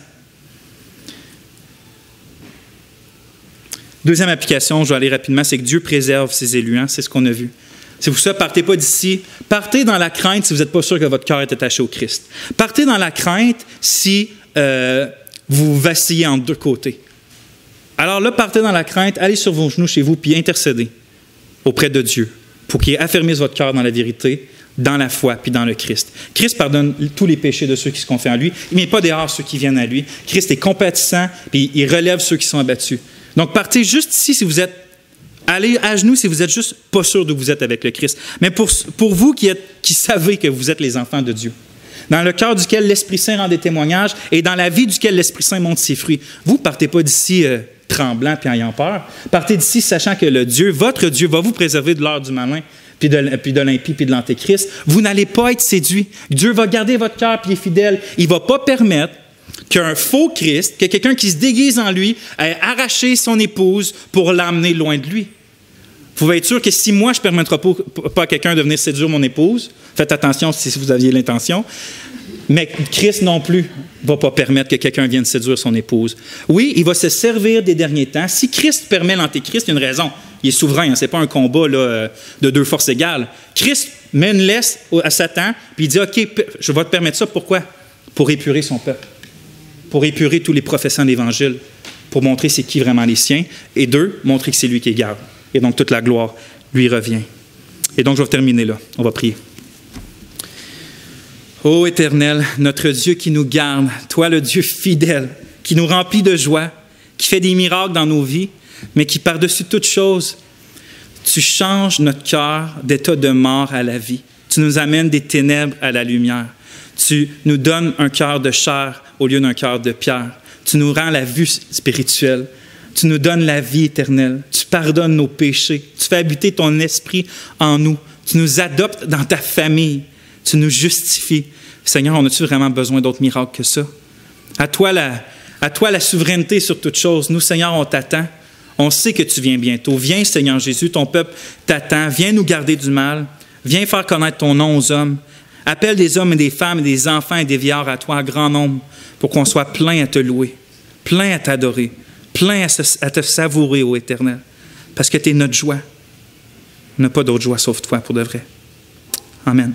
Deuxième application, je vais aller rapidement, c'est que Dieu préserve ses élus. Hein? C'est ce qu'on a vu. C'est pour ça, partez pas d'ici. Partez dans la crainte si vous n'êtes pas sûr que votre cœur est attaché au Christ. Partez dans la crainte si vous vacillez entre deux côtés. Alors là, partez dans la crainte, allez sur vos genoux chez vous, puis intercédez auprès de Dieu pour qu'il affermisse votre cœur dans la vérité, dans la foi, puis dans le Christ. Christ pardonne tous les péchés de ceux qui se confient en lui. Il ne met pas dehors ceux qui viennent à lui. Christ est compatissant, puis il relève ceux qui sont abattus. Donc, partez juste ici si vous êtes Allez à genoux si vous êtes juste pas sûr d'où vous êtes avec le Christ. Mais pour vous qui savez que vous êtes les enfants de Dieu, dans le cœur duquel l'Esprit Saint rend des témoignages et dans la vie duquel l'Esprit Saint montre ses fruits, vous ne partez pas d'ici tremblant et ayant peur. Partez d'ici sachant que votre Dieu, va vous préserver de l'heure du malin, puis de l'impie, puis de l'antéchrist. Vous n'allez pas être séduits. Dieu va garder votre cœur, puis il est fidèle. Il ne va pas permettre qu'un faux Christ, que quelqu'un qui se déguise en lui, ait arraché son épouse pour l'emmener loin de lui. Vous pouvez être sûr que si moi, je ne permettrai pas à quelqu'un de venir séduire mon épouse, faites attention si vous aviez l'intention, mais Christ non plus ne va pas permettre que quelqu'un vienne séduire son épouse. Oui, il va se servir des derniers temps. Si Christ permet l'antéchrist, il y a une raison. Il est souverain, ce n'est pas un combat là, de deux forces égales. Christ met une laisse à Satan, puis il dit, OK, je vais te permettre ça. Pourquoi? Pour épurer son peuple, pour épurer tous les professants d'Évangile, pour montrer c'est qui vraiment les siens, et deux, montrer que c'est lui qui les garde. Et donc, toute la gloire lui revient. Et donc, je vais terminer là. On va prier. Ô Éternel, notre Dieu qui nous garde, toi le Dieu fidèle, qui nous remplit de joie, qui fait des miracles dans nos vies, mais qui par-dessus toute chose, tu changes notre cœur d'état de mort à la vie. Tu nous amènes des ténèbres à la lumière. Tu nous donnes un cœur de chair au lieu d'un cœur de pierre. Tu nous rends la vue spirituelle. Tu nous donnes la vie éternelle. Tu pardonnes nos péchés. Tu fais habiter ton esprit en nous. Tu nous adoptes dans ta famille. Tu nous justifies. Seigneur, on a-tu vraiment besoin d'autres miracles que ça? À toi la souveraineté sur toute chose. Nous, Seigneur, on t'attend. On sait que tu viens bientôt. Viens, Seigneur Jésus, ton peuple t'attend. Viens nous garder du mal. Viens faire connaître ton nom aux hommes. Appelle des hommes et des femmes et des enfants et des vieillards à toi, à grand nombre, pour qu'on soit plein à te louer, plein à t'adorer, plein à te savourer, ô Éternel, parce que tu es notre joie. On n'a pas d'autre joie sauf toi, pour de vrai. Amen.